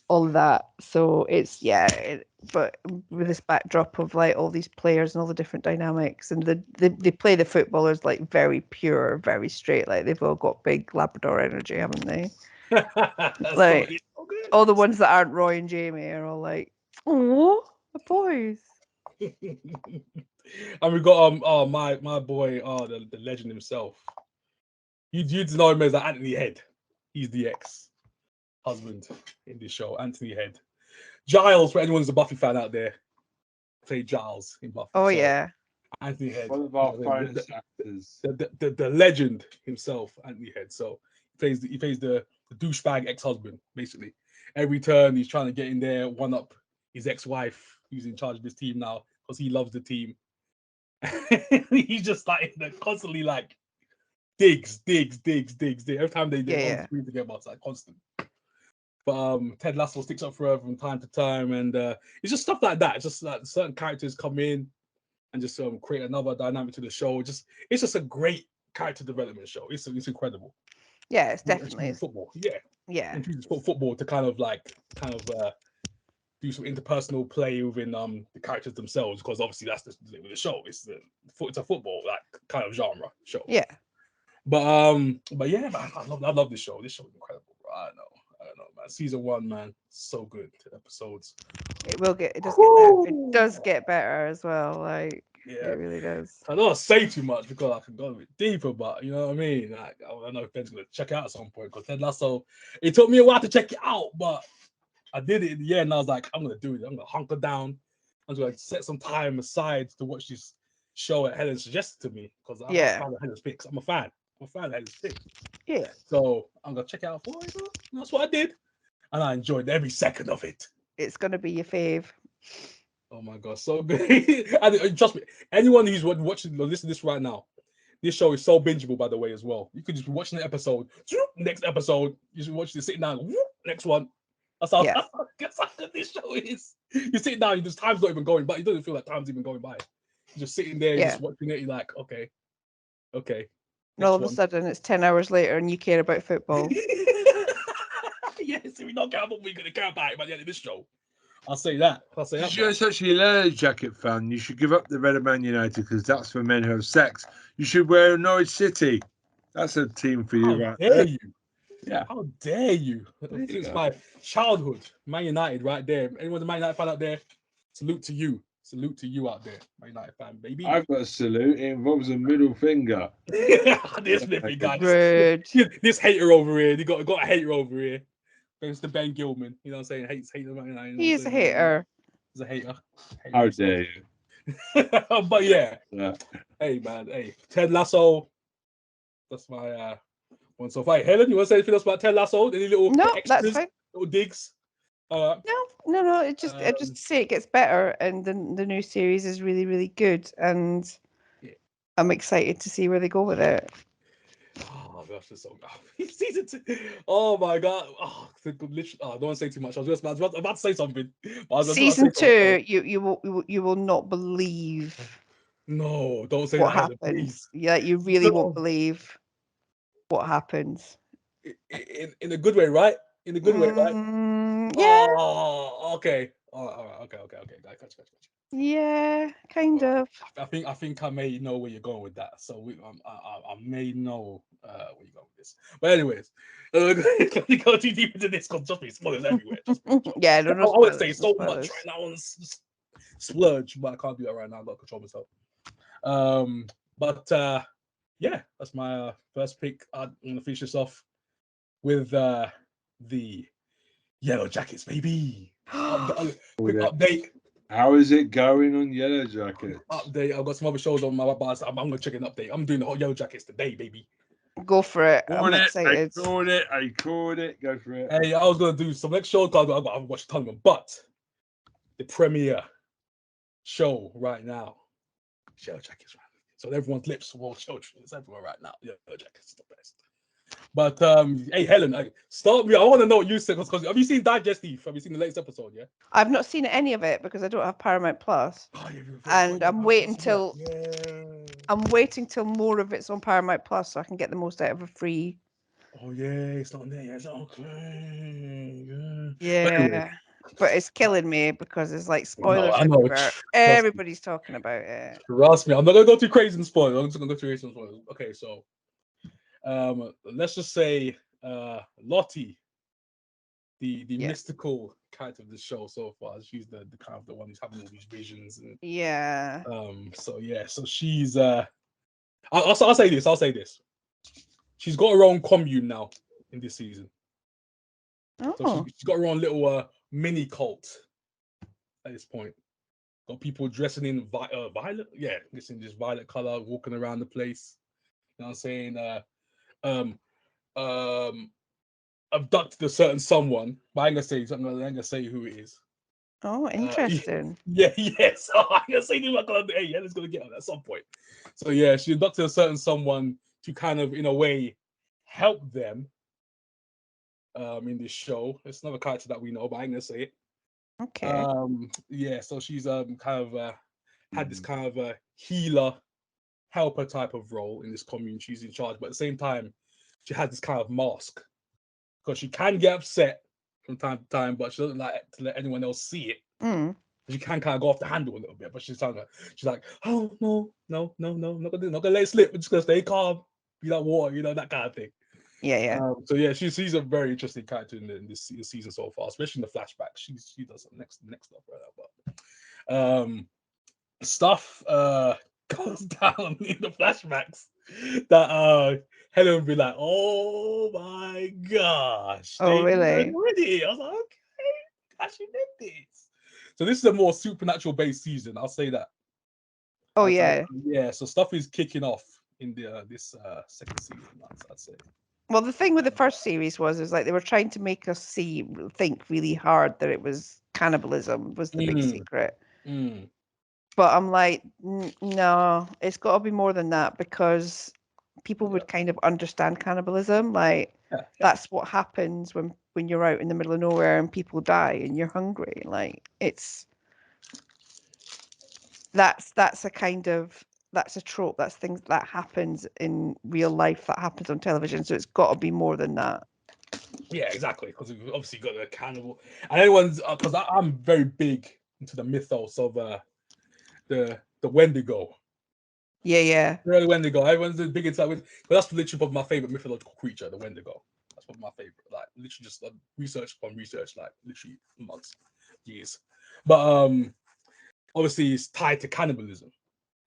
all of that. So it's but with this backdrop of like all these players and all the different dynamics, and they play the footballers like very pure, very straight, like they've all got big Labrador energy, haven't they? Like all the ones that aren't Roy and Jamie are all like Oh, the boys. And we got my boy, the legend himself. You'd know him as Anthony Head. He's the ex-husband in this show, Anthony Head. Giles, for anyone who's a Buffy fan out there, played Giles in Buffy. Oh so, yeah. Anthony Head. One of our finest actors. The legend himself, Anthony Head. So he plays the douchebag ex-husband, basically. Every turn he's trying to get in there, one up his ex-wife who's in charge of this team now because he loves the team. He's just like constantly like digs. Every time they on screen together, it's like constant. But Ted Lasso sticks up for her from time to time, and it's just stuff like that. It's just like certain characters come in and just create another dynamic to the show. It's just a great character development show. It's incredible. Yeah, it's definitely football. Yeah. And choose football to kind of do some interpersonal play within the characters themselves, because obviously that's the show. It's a football like kind of genre show. Yeah. But yeah, man, I love this show. This show is incredible, bro. I know, man. Season 1, man, so good. 10 episodes. It does get better as well. Like it really does. I don't want to say too much because I can go a bit deeper, but you know what I mean. Like I don't know if Ben's gonna check it out at some point, because Ted Lasso, it took me a while to check it out, but I did it in the end, and I was like, I'm gonna do it. I'm gonna hunker down. I'm gonna set some time aside to watch this show that Helen suggested to me, because I'm a fan of Helen's picks. I'm a fan of Helen's picks. Yeah. So I'm gonna check it out for you. That's what I did, and I enjoyed every second of it. It's gonna be your fave. Oh my god, so good. And trust me, anyone who's watching or listening to this right now, this show is so bingeable, by the way, as well. You could just be watching the episode, next episode, you should watch this, sitting down, next one. That's how good this show is. You sit down, time's not even going by. It doesn't feel like time's even going by. You're just sitting there, just watching it, you're like, okay. And all of a sudden, it's 10 hours later and you care about football. Yes, if we don't care about what we're going to care about it by the end of this show. I'll say that. If you're such a Yellowjacket fan, you should give up the Red Man United, because that's for men who have sex. You should wear Norwich City. That's a team for you, right there. You? Yeah. How dare you? It's my childhood. Man United right there. Anyone a Man United fan out there, salute to you. Salute to you out there, Man United fan, baby. I've got a salute. It involves a middle finger. This nippy guy. This hater over here. You got a hater over here. It's the Ben Gilman. You know what I'm saying? Hates Man United. He is a hater. He's a hater. How dare you? But yeah. Hey, man. Hey, Ted Lasso. That's my one so far. Helen, you want to say anything else about Ted Lasso? Any little extras, that's fine. Little digs? No. It just say it gets better, and the new series is really, really good, and I'm excited to see where they go with it. Oh my gosh, it's so good. Season 2. Oh my god. Oh, literally. I don't want to say too much. I was about to say something. Season 2, you will not believe. No, don't say what that. Happens. Yeah, you really won't believe what happens. In a good way, right? In a good way, right? Yeah. Oh, okay. All right. Okay. Gotcha. Yeah, kind of. I think I may know where you're going with that. So I may know where you're going with this. But anyways, let me go too deep into this, because trust me, spoilers everywhere. Yeah, I don't know. I would say so much right now. I want to splurge, but I can't do that right now. I've got to control myself. But yeah, that's my first pick. I'm gonna finish this off with the Yellowjackets, baby. Quick update. How is it going on Yellowjackets? Update. I've got some other shows on my bus. I'm gonna check an update. I'm doing the whole Yellowjackets today, baby. Go for it. I'm excited. I called it. Go for it. Hey, I was gonna do some next show because I've watched a ton of them, but the premiere show right now, Yellowjackets. So everyone's lips will show. It's everywhere right now. Yellowjackets is the best. But hey, Helen, start me. I want to know what you said, because have you seen Digestive? Have you seen the latest episode? Yeah. I've not seen any of it because I don't have Paramount Plus, and I'm waiting till more of it's on Paramount Plus so I can get the most out of a free. Oh yeah, it's not there. It's okay. Yeah. But it's killing me because it's like spoilers everywhere. Everybody's talking about it. Trust me, I'm not gonna go too crazy in spoilers. I'm just gonna go too crazy in spoilers. Okay, so let's just say Lottie, the mystical character of the show so far. She's the kind of the one who's having all these visions. And, so she's I'll say this. She's got her own commune now in this season. So she's got her own little mini cult at this point. Got people dressing in violet, it's in this violet color, walking around the place. You know what I'm saying? Abducted a certain someone, but I ain't gonna say who it is. Oh, interesting. Yes. So I'm gonna say Helen's gonna get on at some point. So yeah, she abducted a certain someone to kind of, in a way, help them. In this show, it's another character that we know, but I ain't gonna say it. Okay. So she's kind of had this kind of a healer, helper type of role in this commune. She's in charge, but at the same time, she has this kind of mask because she can get upset from time to time, but she doesn't like to let anyone else see it. She can kind of go off the handle a little bit, but she's like, oh no, not gonna let it slip. We're just gonna stay calm, be like water, that kind of thing. Yeah. She's a very interesting character in this season so far, especially in the flashback. She does some next stuff right now, but stuff goes down in the flashbacks that Helen would be like, oh my gosh. Oh, really? Already? I was like, okay, gosh, you did this. So this is a more supernatural based season. I'll say that. Oh, yeah. So stuff is kicking off in this second season, I'd say. Well, the thing with the first series was like they were trying to make us think really hard that it was cannibalism was the big secret. But I'm like, no, it's got to be more than that, because people would kind of understand cannibalism. Like that's what happens when you're out in the middle of nowhere and people die and you're hungry. Like that's a trope. That's things that happens in real life, that happens on television. So it's got to be more than that. Yeah, exactly. Because we've obviously got the cannibal, and everyone's because I'm very big into the mythos of the Wendigo. Yeah. Really, Wendigo. Everyone's big into that. But that's literally probably my favorite mythological creature, the Wendigo. That's probably my favorite. Like literally just research upon research, like literally months, years. But obviously it's tied to cannibalism.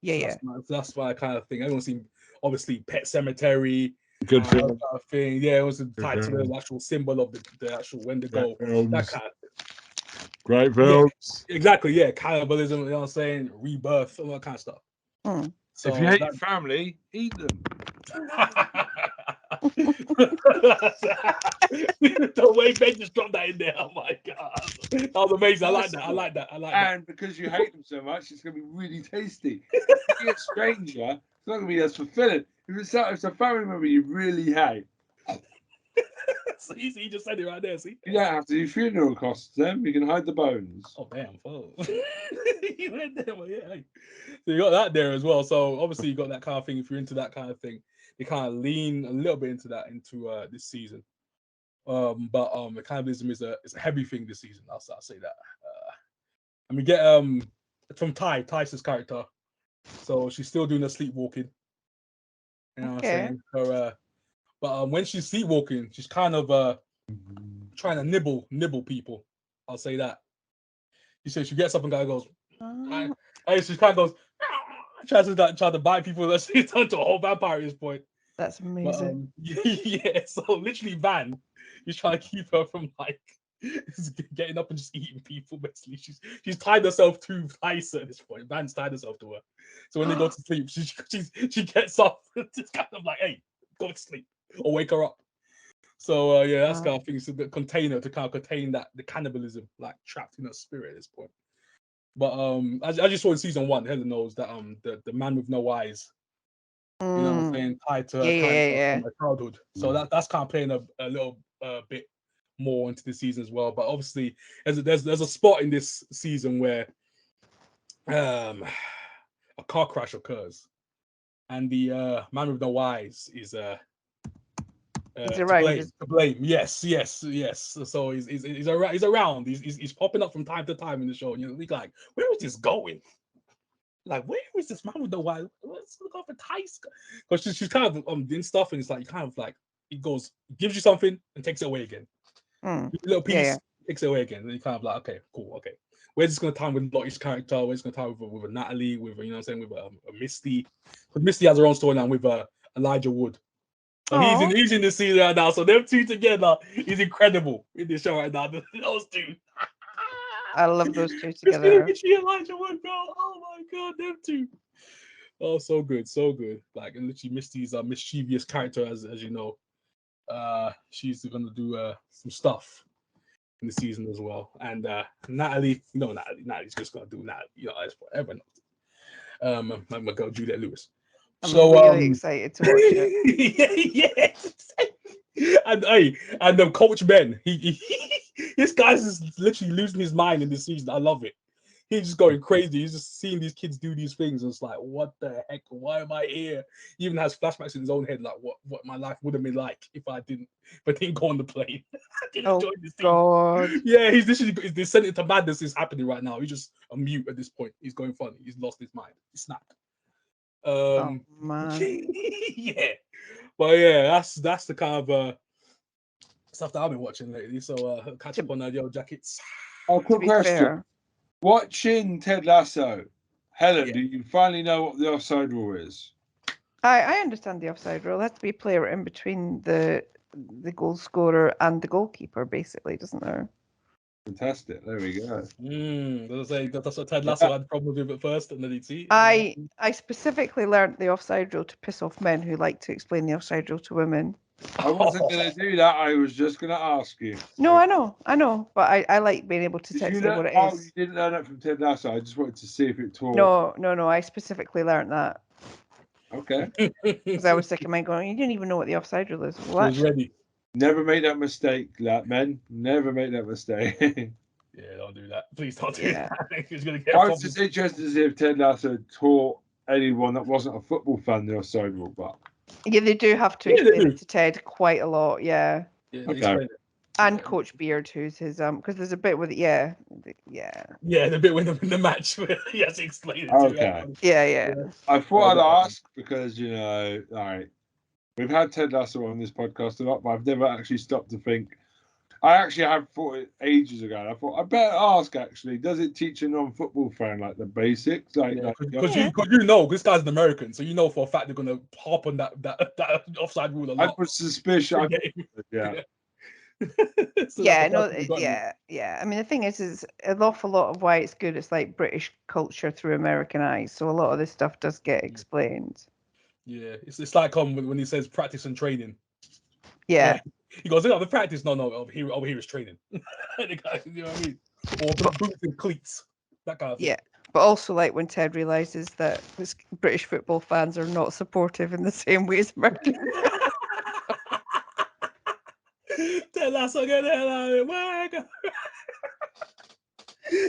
Yeah. That's why I kind of think everyone's seen obviously Pet Cemetery. Good film. Kind of thing. Yeah, it was tied to the actual symbol of the actual Wendigo. That kind of thing. Great films. Yeah, exactly. Yeah, cannibalism. You know what I'm saying? Rebirth, all that kind of stuff. So if you hate your family, eat them. The way Ben just dropped that in there. Oh my god, that was amazing. I like that. And because you hate them so much, it's going to be really tasty. If you're a stranger, it's not going to be as fulfilling. If it's a family member you really hate. So you just said it right there. See, you don't have to do funeral costs. Then you can hide the bones. Oh damn! You went there, well, yeah. So you got that there as well. So obviously you got that kind of thing. If you're into that kind of thing, they kind of lean a little bit into that this season. But the cannibalism is a heavy thing this season. I'll say that. And we get from Ty's character. So she's still doing the sleepwalking. You know what I'm saying? Her, but when she's sleepwalking, she's kind of trying to nibble people. I'll say that. She says she gets up and goes, and she kind of goes, tries to bite people. That's turned to a whole vampire at this point. That's amazing. But, so literally Van is trying to keep her from like getting up and just eating people. Basically, she's tied herself to Tyson at this point. Van's tied herself to her. So when they go to sleep, she gets up. It's kind of like, hey, go to sleep or wake her up. So that's kind of thing. It's the container to kind of contain the cannibalism, like trapped in her spirit at this point. But as you saw in season 1, Helen knows that the man with no eyes, you know what I'm saying, tied to her childhood. So that's kind of playing a little bit more into the season as well. But obviously, there's a spot in this season where a car crash occurs, and the man with no eyes is to blame. Yes. So he's around. He's popping up from time to time in the show. You know, we like, where is this going? Like, where is this man with the white? Let's look off for Tyson. Because she's kind of doing stuff, and it's like you kind of like it gives you something and takes it away again. Little piece Yeah. takes it away again. And you kind of like, okay, cool, okay. Where's this going to time with Lottie's character? Where's it going to time with a Natalie? With you know what I'm saying? With a Misty. Because Misty has her own storyline with Elijah Wood. So he's in the season right now. So them two together is incredible in the show right now. Those two. I love those two Misty together. Elijah Wood, bro. Oh my god, them two. Oh, so good, so good. Like, and literally Misty's a mischievous character, as you know. She's gonna do some stuff in the season as well. And Natalie, Natalie's just gonna do Natalie, as whatever. My girl Juliette Lewis. I'm really excited to watch it. yeah. And Coach Ben, this guy's just literally losing his mind in this season. I love it. He's just going crazy. He's just seeing these kids do these things. And it's like, what the heck? Why am I here? He even has flashbacks in his own head, like what my life would have been like if I didn't go on the plane. I didn't join this team. God. Yeah, he's literally the sentence to madness is happening right now. He's just a mute at this point. He's going funny. He's lost his mind. He snapped. Oh man. Yeah. But yeah, that's the kind of stuff that I've been watching lately. So catch up on Yellowjackets. Oh, quick question. Fair. Watching Ted Lasso, Helen, do you finally know what the offside rule is? I understand the offside rule. It has to be a player in between the goal scorer and the goalkeeper, basically, doesn't there? Fantastic. There we go. That's what Ted Lasso had problems with at first, and then he'd see. I specifically learned the offside rule to piss off men who like to explain the offside rule to women. I wasn't going to do that. I was just going to ask you. No, I know, but I like being able to say what it is. You didn't learn it from Ted Lasso. I just wanted to see if it taught. No. I specifically learned that. Okay. Because I was sick of mine going, you didn't even know what the offside rule is. Well, was ready. Never make that mistake, men. Never make that mistake. Yeah, don't do that. Please don't do that. He's gonna get I was just interested to see if Ted Lasso taught anyone that wasn't a football fan the offside rule, but yeah, they do have to explain it to Ted quite a lot. Yeah. Okay. And Coach Beard, who's his because there's a bit with the bit when the match where he has to explain it. Okay. Yeah. I thought I'd ask because all right, we've had Ted Lasso on this podcast a lot, but I've never actually stopped to think. I actually have thought it ages ago. And I thought I better ask. Actually, does it teach a non-football fan like the basics? Because you know this guy's an American, so you know for a fact they're gonna hop on that offside rule a lot. I was suspicious. Yeah. So yeah. I mean, the thing is an awful lot of why it's good. It's like British culture through American eyes. So a lot of this stuff does get explained. Yeah, it's like when he says practice and training. Yeah. He goes, the practice. No, over here is training. The guy, you know what I mean? Or boots and cleats. That kind of thing. Yeah. But also, like when Ted realizes that British football fans are not supportive in the same way as American. Ted Lasso, get the hell out of here.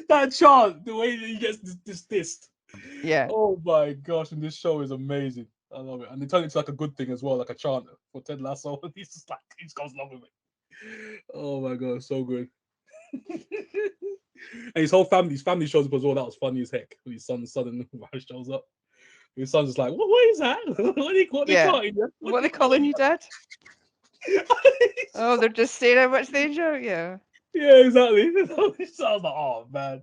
That chant, the way that he gets dissed. Yeah. Oh my gosh, and this show is amazing. I love it. And they turn it into like a good thing as well, like a chant for Ted Lasso. He's just like, he just goes along with it. Oh my god, so good. And his family shows up as well. That was funny as heck. When his son and wife shows up. His son's just like, what is that? What are they calling you, Dad? Oh, they're just saying how much they enjoy. Yeah. Yeah, exactly. So I was like, oh man.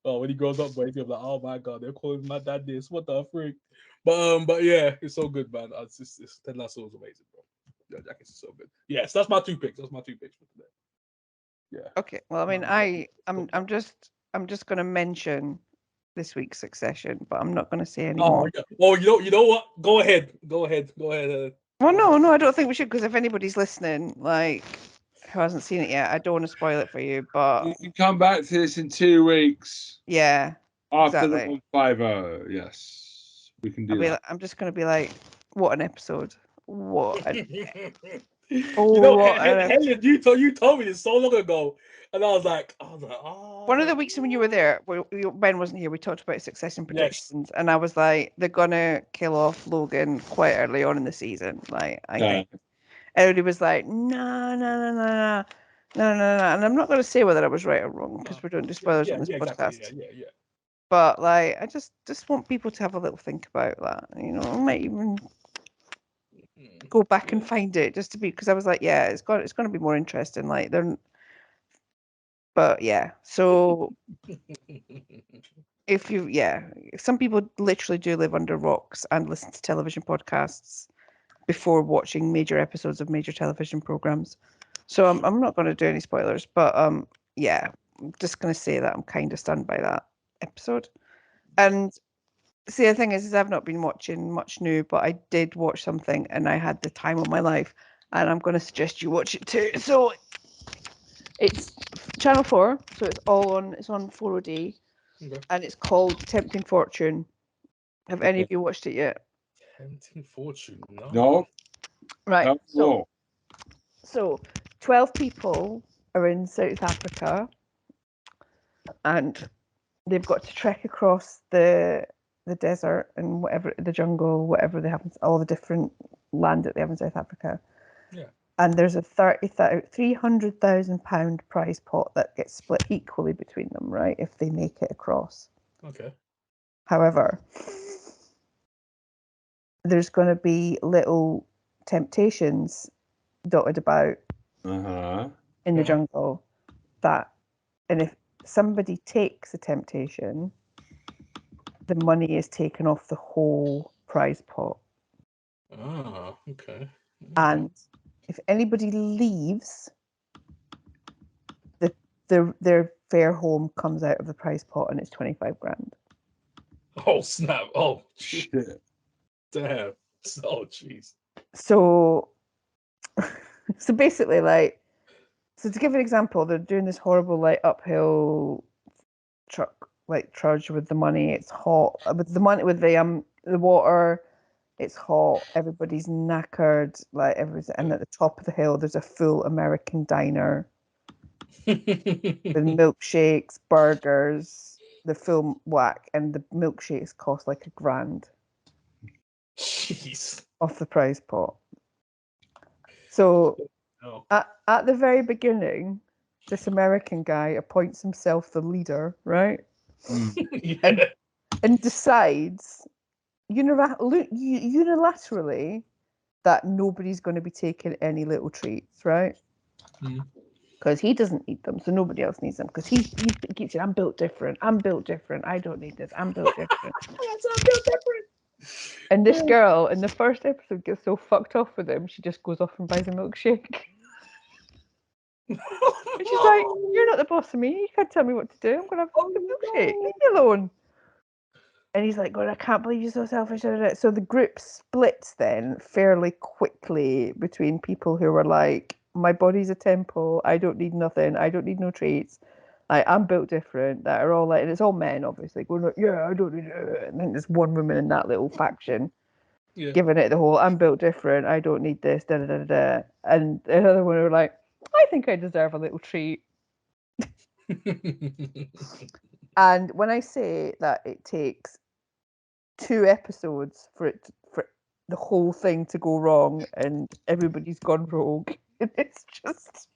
Oh, when he grows up, he's like, oh my god, they're calling my dad this. What the freak? But yeah, it's so good, man. It's Ted Lasso is amazing, bro. Yellowjackets is so good. Yes, that's my 2 picks. That's my 2 picks for today. Yeah. Okay. Well, I mean, I'm just gonna mention this week's Succession, but I'm not gonna say anymore. Oh, you know what? Go ahead. Well, no, I don't think we should, because if anybody's listening, like, who hasn't seen it yet, I don't want to spoil it for you, but you can come back to this in 2 weeks. Yeah. After the 150, yes. We can do that. I'm just going to be like, what an episode. What an Helen, you told me this so long ago. And I was like, oh. One of the weeks when you were there, Ben wasn't here, we talked about Succession predictions. Yes. And I was like, they're going to kill off Logan quite early on in the season. Like, I think. Everybody was like, no. And I'm not going to say whether I was right or wrong, because we're doing spoilers on this podcast. Exactly. Yeah. But like, I just want people to have a little think about that. You know, I might even go back and find it just to be, because I was like, yeah, it's going to be more interesting. Like, But yeah, so if you, some people literally do live under rocks and listen to television podcasts before watching major episodes of major television programs. So I'm not going to do any spoilers, but yeah, I'm just going to say that I'm kind of stunned by that episode. And see, the thing is I've not been watching much new, but I did watch something and I had the time of my life, and I'm going to suggest you watch it too. So it's Channel 4, so it's on 4OD, and it's called Tempting Fortune. Have any of you watched it yet? Tempting Fortune, no. No. Right. No. So 12 people are in South Africa, and they've got to trek across the desert and whatever, the jungle, whatever they have, all the different land that they have in South Africa. Yeah. And there's a £300,000 prize pot that gets split equally between them, right? If they make it across. Okay. However, there's going to be little temptations dotted about in the jungle and if somebody takes a temptation, the money is taken off the whole prize pot. Ah, okay. And if anybody leaves, their fare home comes out of the prize pot, and it's 25 grand. Oh snap! Oh Shit. damn! Oh jeez. So basically, like, so to give an example, they're doing this horrible like uphill trudge with the money. It's hot with the money, with the water. It's hot. Everybody's knackered. Like everything, and at the top of the hill, there's a full American diner with milkshakes, burgers, the full whack, and the milkshakes cost like £1,000 Jeez. off the prize pot. So at the very beginning, this American guy appoints himself the leader, right? Yeah. And decides unilaterally that nobody's going to be taking any little treats, right? Because he doesn't need them, so nobody else needs them. Because he keeps saying, "I'm built different. I'm built different. I don't need this. I'm built different." I'm built different. And this girl in the first episode gets so fucked off with him, she just goes off and buys a milkshake. And she's like, "You're not the boss of me. You can't tell me what to do. I'm going to have a milkshake. Leave me alone." And he's like, "God, I can't believe you're so selfish." So the group splits then fairly quickly between people who were like, "My body's a temple. I don't need nothing. I don't need no treats. I'm built different." That are all like, and it's all men, obviously, going like, "Yeah, I don't need it." And then there's one woman in that little faction giving it the whole, "I'm built different. I don't need this." Da da da da. And another one were like, "I think I deserve a little treat." And when I say that it takes 2 episodes for the whole thing to go wrong and everybody's gone rogue, it's just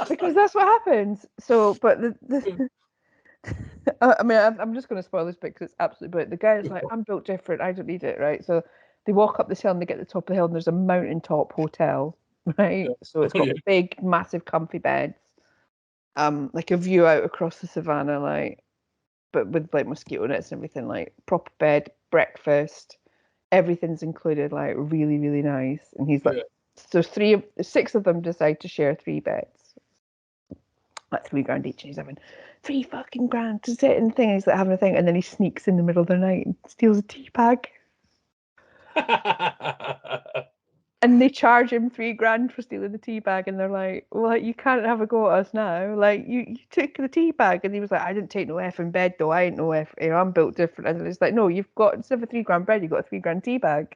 because that's what happens. So, but I mean, I'm just going to spoil this bit because it's absolutely brilliant. The guy's like, "I'm built different. I don't need it," right? So they walk up this hill and they get to the top of the hill and there's a mountaintop hotel, right? So it's got big, massive, comfy beds, like a view out across the savannah, like, but with like mosquito nets and everything, like proper bed, breakfast, everything's included, like really, really nice. And he's like, so 6 of them decide to share 3 beds, like £3,000 each. And he's having £3 to sit in the thing. And he's like having a thing, and then he sneaks in the middle of the night and steals a tea bag. And they charge him $3,000 for stealing the tea bag, and they're like, "Well, you can't have a go at us now. Like, you took the tea bag." And he was like, "I didn't take no effing bed though. I ain't no F. I'm built different." And it's like, "No, you've got, instead of a £3,000 bed, you've got a £3,000 tea bag."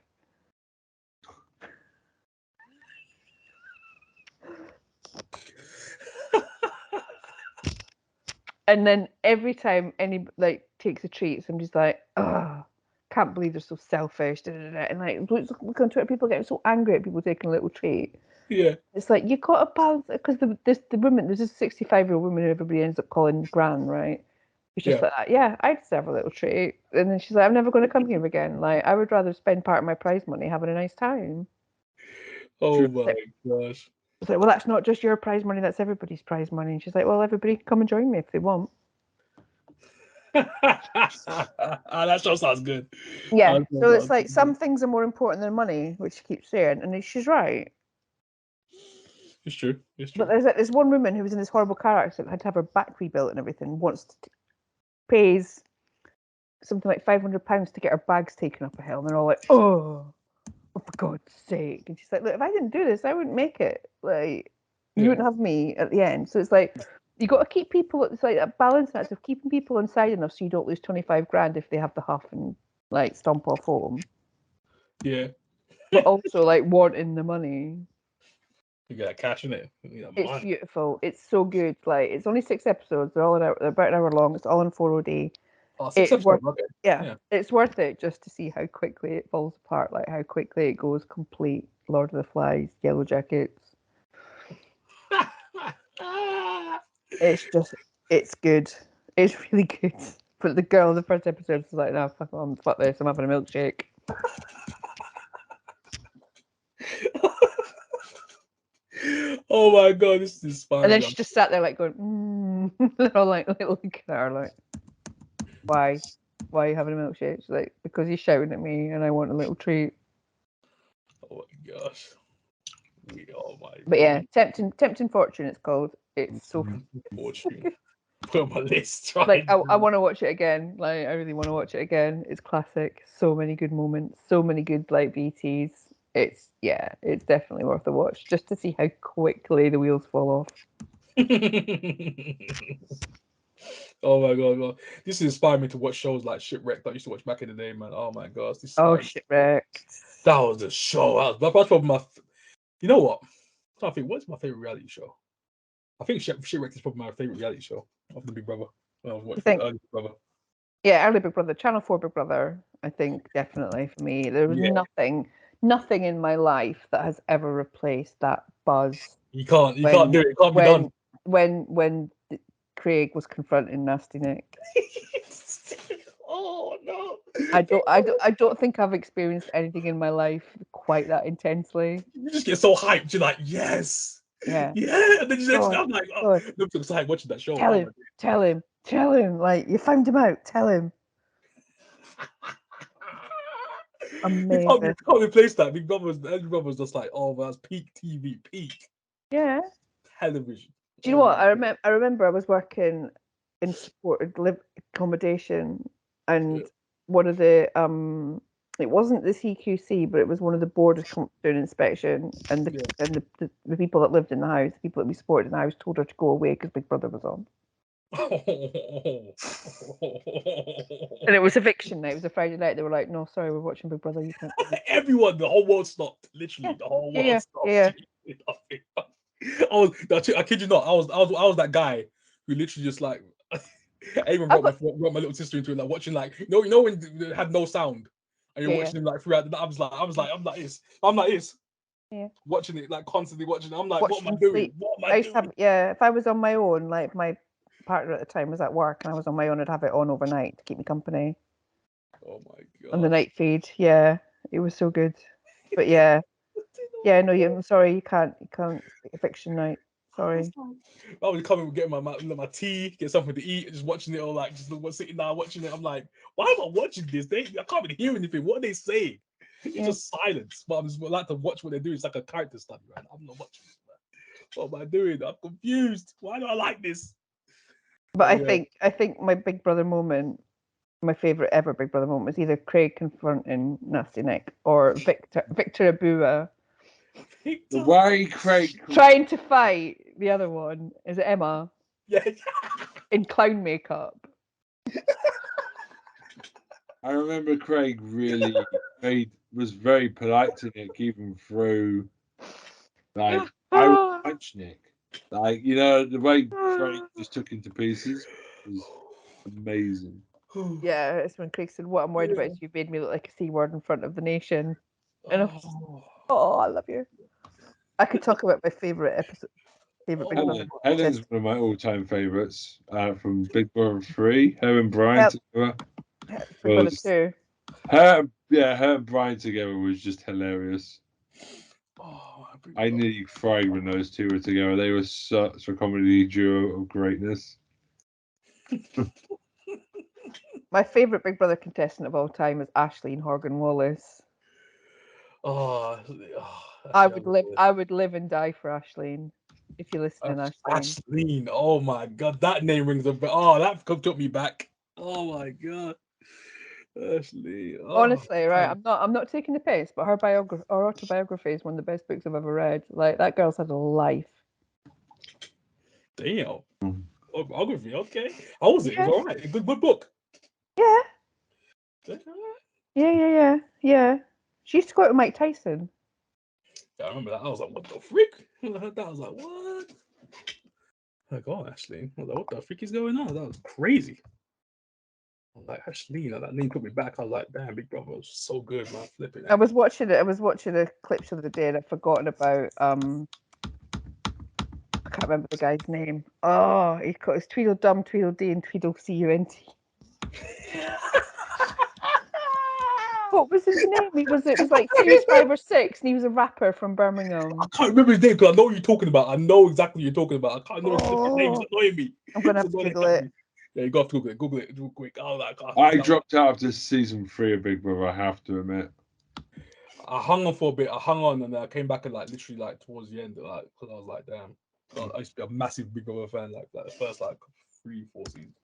And then every time any like takes a treat, somebody's like, "Oh, can't believe they're so selfish." Da, da, da. And like, look on Twitter, people getting so angry at people taking a little treat. Yeah. It's like, you got to balance, because the woman, there's this 65-year-old woman who everybody ends up calling Gran, right? It's just like, "Yeah, I deserve a little treat." And then she's like, "I'm never going to come here again. Like, I would rather spend part of my prize money having a nice time." Oh my gosh. It's like, well, that's not just your prize money, that's everybody's prize money. And she's like, well, everybody can come and join me if they want. That show sounds good. Yeah, so it's like some things are more important than money, which she keeps saying, and she's right. It's true. But there's one woman who was in this horrible car accident, had to have her back rebuilt and everything, pays something like £500 to get her bags taken up a hill, and they're all like, oh, for God's sake. And she's like, look, if I didn't do this, I wouldn't make it. Like, you wouldn't have me at the end. So it's like, you got to keep people, it's like a balance act of keeping people on side enough so you don't lose 25 grand if they have the huff and like stomp off home. Yeah. But also like wanting the money. You got cash in it. It's beautiful. It's so good. Like, it's only 6 episodes. They're about an hour long. It's all on 4OD. Oh, 6 episodes. Okay. Yeah, it's worth it just to see how quickly it falls apart, like how quickly it goes complete. Lord of the Flies, Yellowjackets. It's good. It's really good. But the girl in the first episode was like, no, fuck this, I'm having a milkshake. Oh my God, this is inspiring. And then she just sat there like going, They're all like looking at her like, why? Why are you having a milkshake? She's like, because he's shouting at me and I want a little treat. Oh my gosh. Oh my. But yeah, Tempting Fortune it's called. It's so Fortune. Put on my list. Like I want to watch it again. Like I really want to watch it again. It's classic. So many good moments. So many good like BTs. It's definitely worth a watch just to see how quickly the wheels fall off. Oh my God. This inspired me to watch shows like Shipwrecked that I used to watch back in the day, man. Oh my gosh. Shipwrecked. That was the show. That's probably my. You know what? I think what's my favorite reality show? I think Shipwrecked is probably my favorite reality show of the Big Brother. When I was watching early Big Brother. Yeah, early Big Brother, Channel 4 Big Brother. I think definitely for me, there was nothing in my life that has ever replaced that buzz. You can't do it. It can't be done. When Craig was confronting Nasty Nick. Oh no! I don't think I've experienced anything in my life quite that intensely. You just get so hyped. You're like, yes, yeah. And then I'm like, oh, I'm so excited watching that show. Tell him. Like, you found him out. Tell him. Amazing. You can't replace that. Big Brother's just like, oh, that's peak TV, peak. Yeah. Television. Do you know what? I remember I was working in supported accommodation, and one of the it wasn't the CQC, but it was one of the boarders come doing inspection, and the people that lived in the house, the people that we supported in the house, told her to go away because Big Brother was on. And it was eviction night. It was a Friday night. They were like, "No, sorry, we're watching Big Brother. You can't." Everyone, the whole world stopped. Literally, the whole world stopped. Yeah. I kid you not. I was that guy who literally just like. I even brought my little sister into it, like watching, like you know when they had no sound and you're watching them like throughout the night. I'm like this. Yeah. Watching it, like constantly watching it. I'm like, what am I doing? If I was on my own, like my partner at the time was at work and I was on my own, I'd have it on overnight to keep me company. Oh my God. On the night feed. Yeah. It was so good. But yeah. Yeah, no, I'm sorry, you can't eviction night. Sorry. I was coming getting my tea, get something to eat, just watching it all, like just sitting down watching it. I'm like, why am I watching this? I can't even hear anything. What are they saying? It's just silence. But I'm just like to watch what they do. It's like a character study, right? I'm not watching this, man. What am I doing? I'm confused. Why do I like this? But I think my Big Brother moment, my favourite ever Big Brother moment, was either Craig confronting Nasty Nick or Victor Abua. Why Craig trying to fight the other one? Is it Emma? Yeah. In clown makeup. I remember Craig was very polite to Nick, even through like I would punch Nick. Like, you know, the way Craig just took him to pieces was amazing. Yeah, it's when Craig said, "What I'm worried about is you made me look like a C word in front of the nation." And I love you. I could talk about my favourite episode. Helen's one of my all-time favourites from Big Brother 3. Her and Brian together. Big Brother 2. Her and Brian together was just hilarious. Oh, I nearly cried when those two were together. They were such a comedy duo of greatness. My favourite Big Brother contestant of all time is Aisling Horgan Wallace. I would live and die for Aisling. If you're listening, Aisling. Aisling, oh my god, that name rings a bell. Oh, that took me back. Oh my god, Aisling. Oh, honestly, right? I'm not taking the piss, but her autobiography is one of the best books I've ever read. Like, that girl's had a life. Damn. Autobiography, okay. How was it? It was all right. A good book. Yeah. That's all right. Yeah. She used to go out with Mike Tyson. Yeah, I remember that. I was like, what the freak? When I heard that, I was like, what? Like, oh, Aisling. I was like, what the freak is going on? That was crazy. I was like, Aisling, that name took me back. I was like, damn, Big Brother was so good, man. Flipping it. I was watching the clips the other day and I'd forgotten about I can't remember the guy's name. Oh, he got his Tweedledum, Tweedledee, and Tweedlecunt. What was his name? It was like series 5 or 6, and he was a rapper from Birmingham. I can't remember his name because I know what you're talking about. I know exactly what you're talking about. I can't remember his name. It's annoying me. I'm gonna have to Google it. Yeah, you got to Google it real quick. Oh, I dropped out of this season 3 of Big Brother, I have to admit. I hung on for a bit. I hung on and I came back and like literally like towards the end, like because I was like, damn. I used to be a massive Big Brother fan, like the first like 3-4 seasons.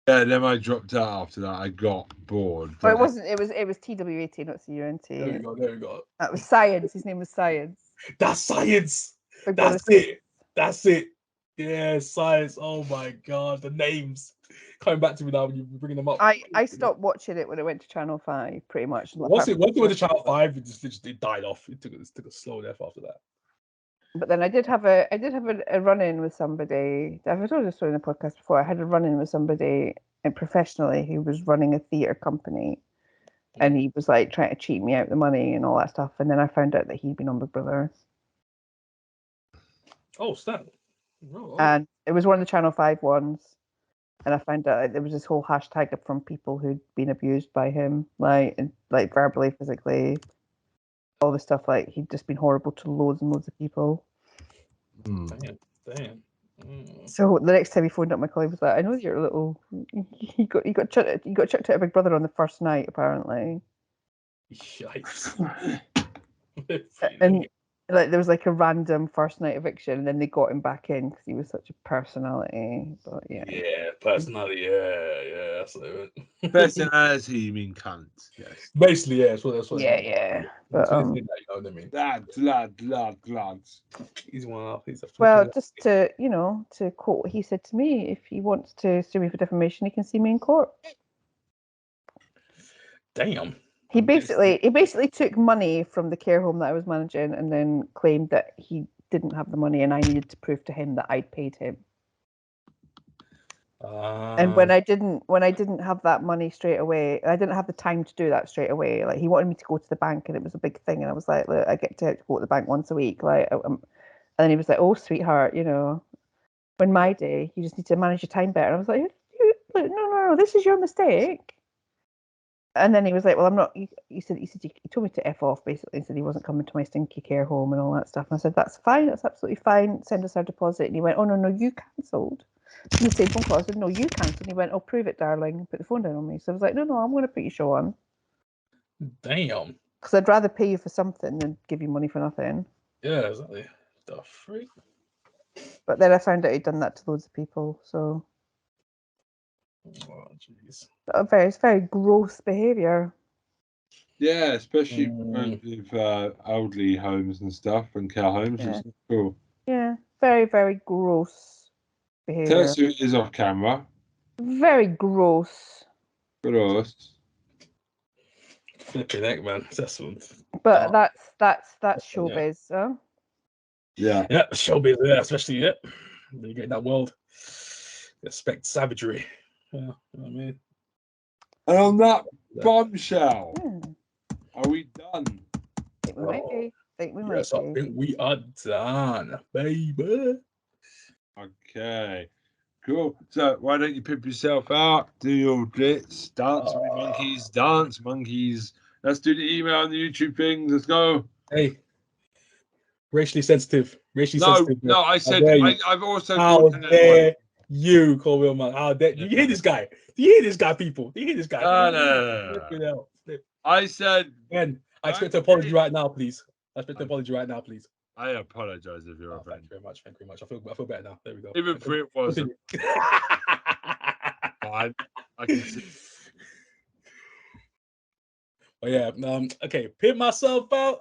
Yeah, then I dropped out after that. I got bored. Well, it wasn't. It was TWAT, not CUNT. There we go. That was Science. His name was Science. That's Science. Big That's Brother it. That's it. Yeah, Science. Oh my god, the names coming back to me now when you're bringing them up. I stopped watching it when it went to Channel 5, pretty much. Once it went to Channel 5, it died off. It took a slow death after that. But then I did have a run-in with somebody. I've told this story in the podcast before. I had a run-in with somebody professionally who was running a theatre company, and he was like trying to cheat me out the money and all that stuff. And then I found out that he'd been on Big Brother. Oh, snap! Oh. And it was one of the Channel 5 ones. And I found out there was this whole hashtag from people who'd been abused by him, like verbally, physically, all this stuff. Like, he'd just been horrible to loads and loads of people. Damn. So the next time he phoned up, my colleague was like, "I know you're a little. You got chucked out of Big Brother on the first night, apparently." Yikes! And like there was like a random first night eviction, and then they got him back in because he was such a personality. But yeah, personality. Yeah. That's what personality, you mean cunt? Yes. Basically, yeah. That's what. Yeah. But you know what I mean? Lads. He's one off. Well, just to quote what he said to me, if he wants to sue me for defamation, he can see me in court. Damn. He basically took money from the care home that I was managing, and then claimed that he didn't have the money, and I needed to prove to him that I'd paid him. And when I didn't have that money straight away, I didn't have the time to do that straight away. Like, he wanted me to go to the bank, and it was a big thing. And I was like, look, I get to go to the bank once a week. Like, and then he was like, oh, sweetheart, when my day, you just need to manage your time better. And I was like, no, this is your mistake. And then he was like, well, I'm not. He said he told me to F off, basically. He said he wasn't coming to my stinky care home and all that stuff. And I said, that's fine. That's absolutely fine. Send us our deposit. And he went, oh, no, you cancelled. And the same phone call. I said, no, you cancelled. And he went, oh, prove it, darling. And put the phone down on me. So I was like, no, I'm going to put your show on. Damn. Because I'd rather pay you for something than give you money for nothing. Yeah, exactly. The freak. But then I found out he'd done that to loads of people. So. Oh, jeez. It's very gross behaviour. Yeah, especially with elderly homes and stuff and care homes. Yeah. It's cool. Yeah, very, very gross behaviour. Tell us who it is off camera. Very gross. Gross. Flipping heck, man. That's one. But that's showbiz, huh? Yeah. Yeah, showbiz. Yeah, especially when you get in that world, expect savagery. Yeah, you know what I mean. And on that bombshell, are we done? I think we might be. I think we are done, baby. Okay, cool. So why don't you pimp yourself out? Do your glitz, dance with monkeys, dance monkeys. Let's do the email and the YouTube things. Let's go. Hey, Racially sensitive. Racially sensitive. No, I said I've also How called Helen dare you, Cole Wilman? How dare do you hear this guy? Do you hear this guy, people? Do you hear this guy? No. I said Ben, I expect an apology right now, please. I expect an apology right now, please. I apologize if you're a friend. Thank you very much. Thank you very much. I feel better now. There we go. Even if it wasn't fine, I can see. Oh yeah. Okay. Pimp myself out.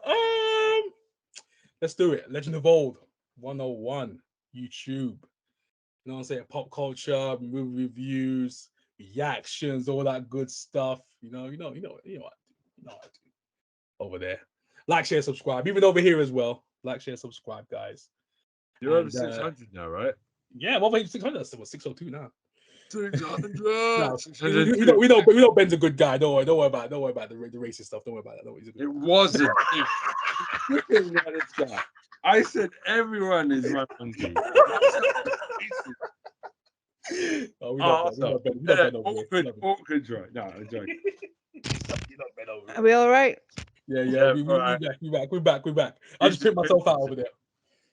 Let's do it. Legend of Old 101 YouTube. You know what I'm saying? Pop culture, movie reviews, reactions, all that good stuff. You know what I do. Over there. Like, share, subscribe. Even over here as well. Like, share, subscribe, guys. You're over 600 now, right? Yeah, what about 600? That's 602 now. 600. No, we know Ben's a good guy. Don't worry about the racist stuff. Don't worry about that. It wasn't. I said everyone is my monkey. Awkward, right? No, I'm joking. Are we all right? Yeah. We're back. I just picked myself out over there.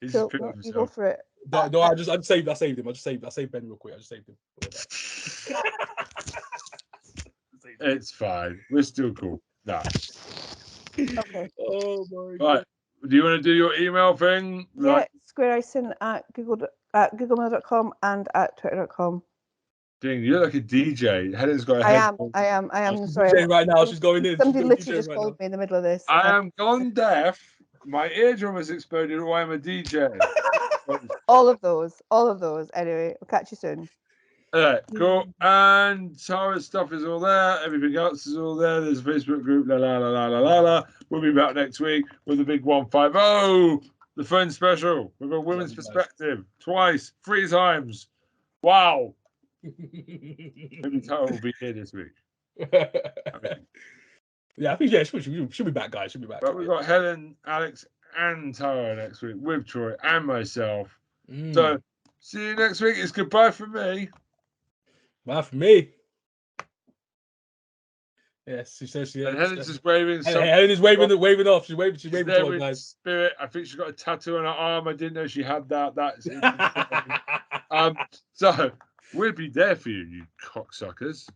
So, you go for it. No, I saved him. I saved Ben real quick. I just saved him. It's fine. We're still cool. Nah. Okay. Oh my God. Right. Do you want to do your email thing? Yeah, squareicing at googlemail.com and at twitter.com. Dang, you're like a DJ. Helen's got a I head. am. She's Sorry. DJing right now. She's going in. Somebody literally just called me in the middle of this. I am gone deaf. My eardrum has exploded. Or I am a DJ. all of those. Anyway, we'll catch you soon. All right, cool. And Tara's stuff is all there. Everything else is all there. There's a Facebook group. La. We'll be back next week with the big 150, the Friends special. We've got Women's Perspective twice, 3 times. Wow. Maybe Tara will be here this week. Yeah, I think she'll be back, guys. She'll be back. But we've got Helen, Alex, and Tara next week with Troy and myself. So see you next week. It's goodbye from me. Bye for me. Yes, she says she. And Helen's just waving. Helen is waving off. She's waving to us, guys. Spirit. I think she's got a tattoo on her arm. I didn't know she had that. That's so we'll be there for you, you cocksuckers.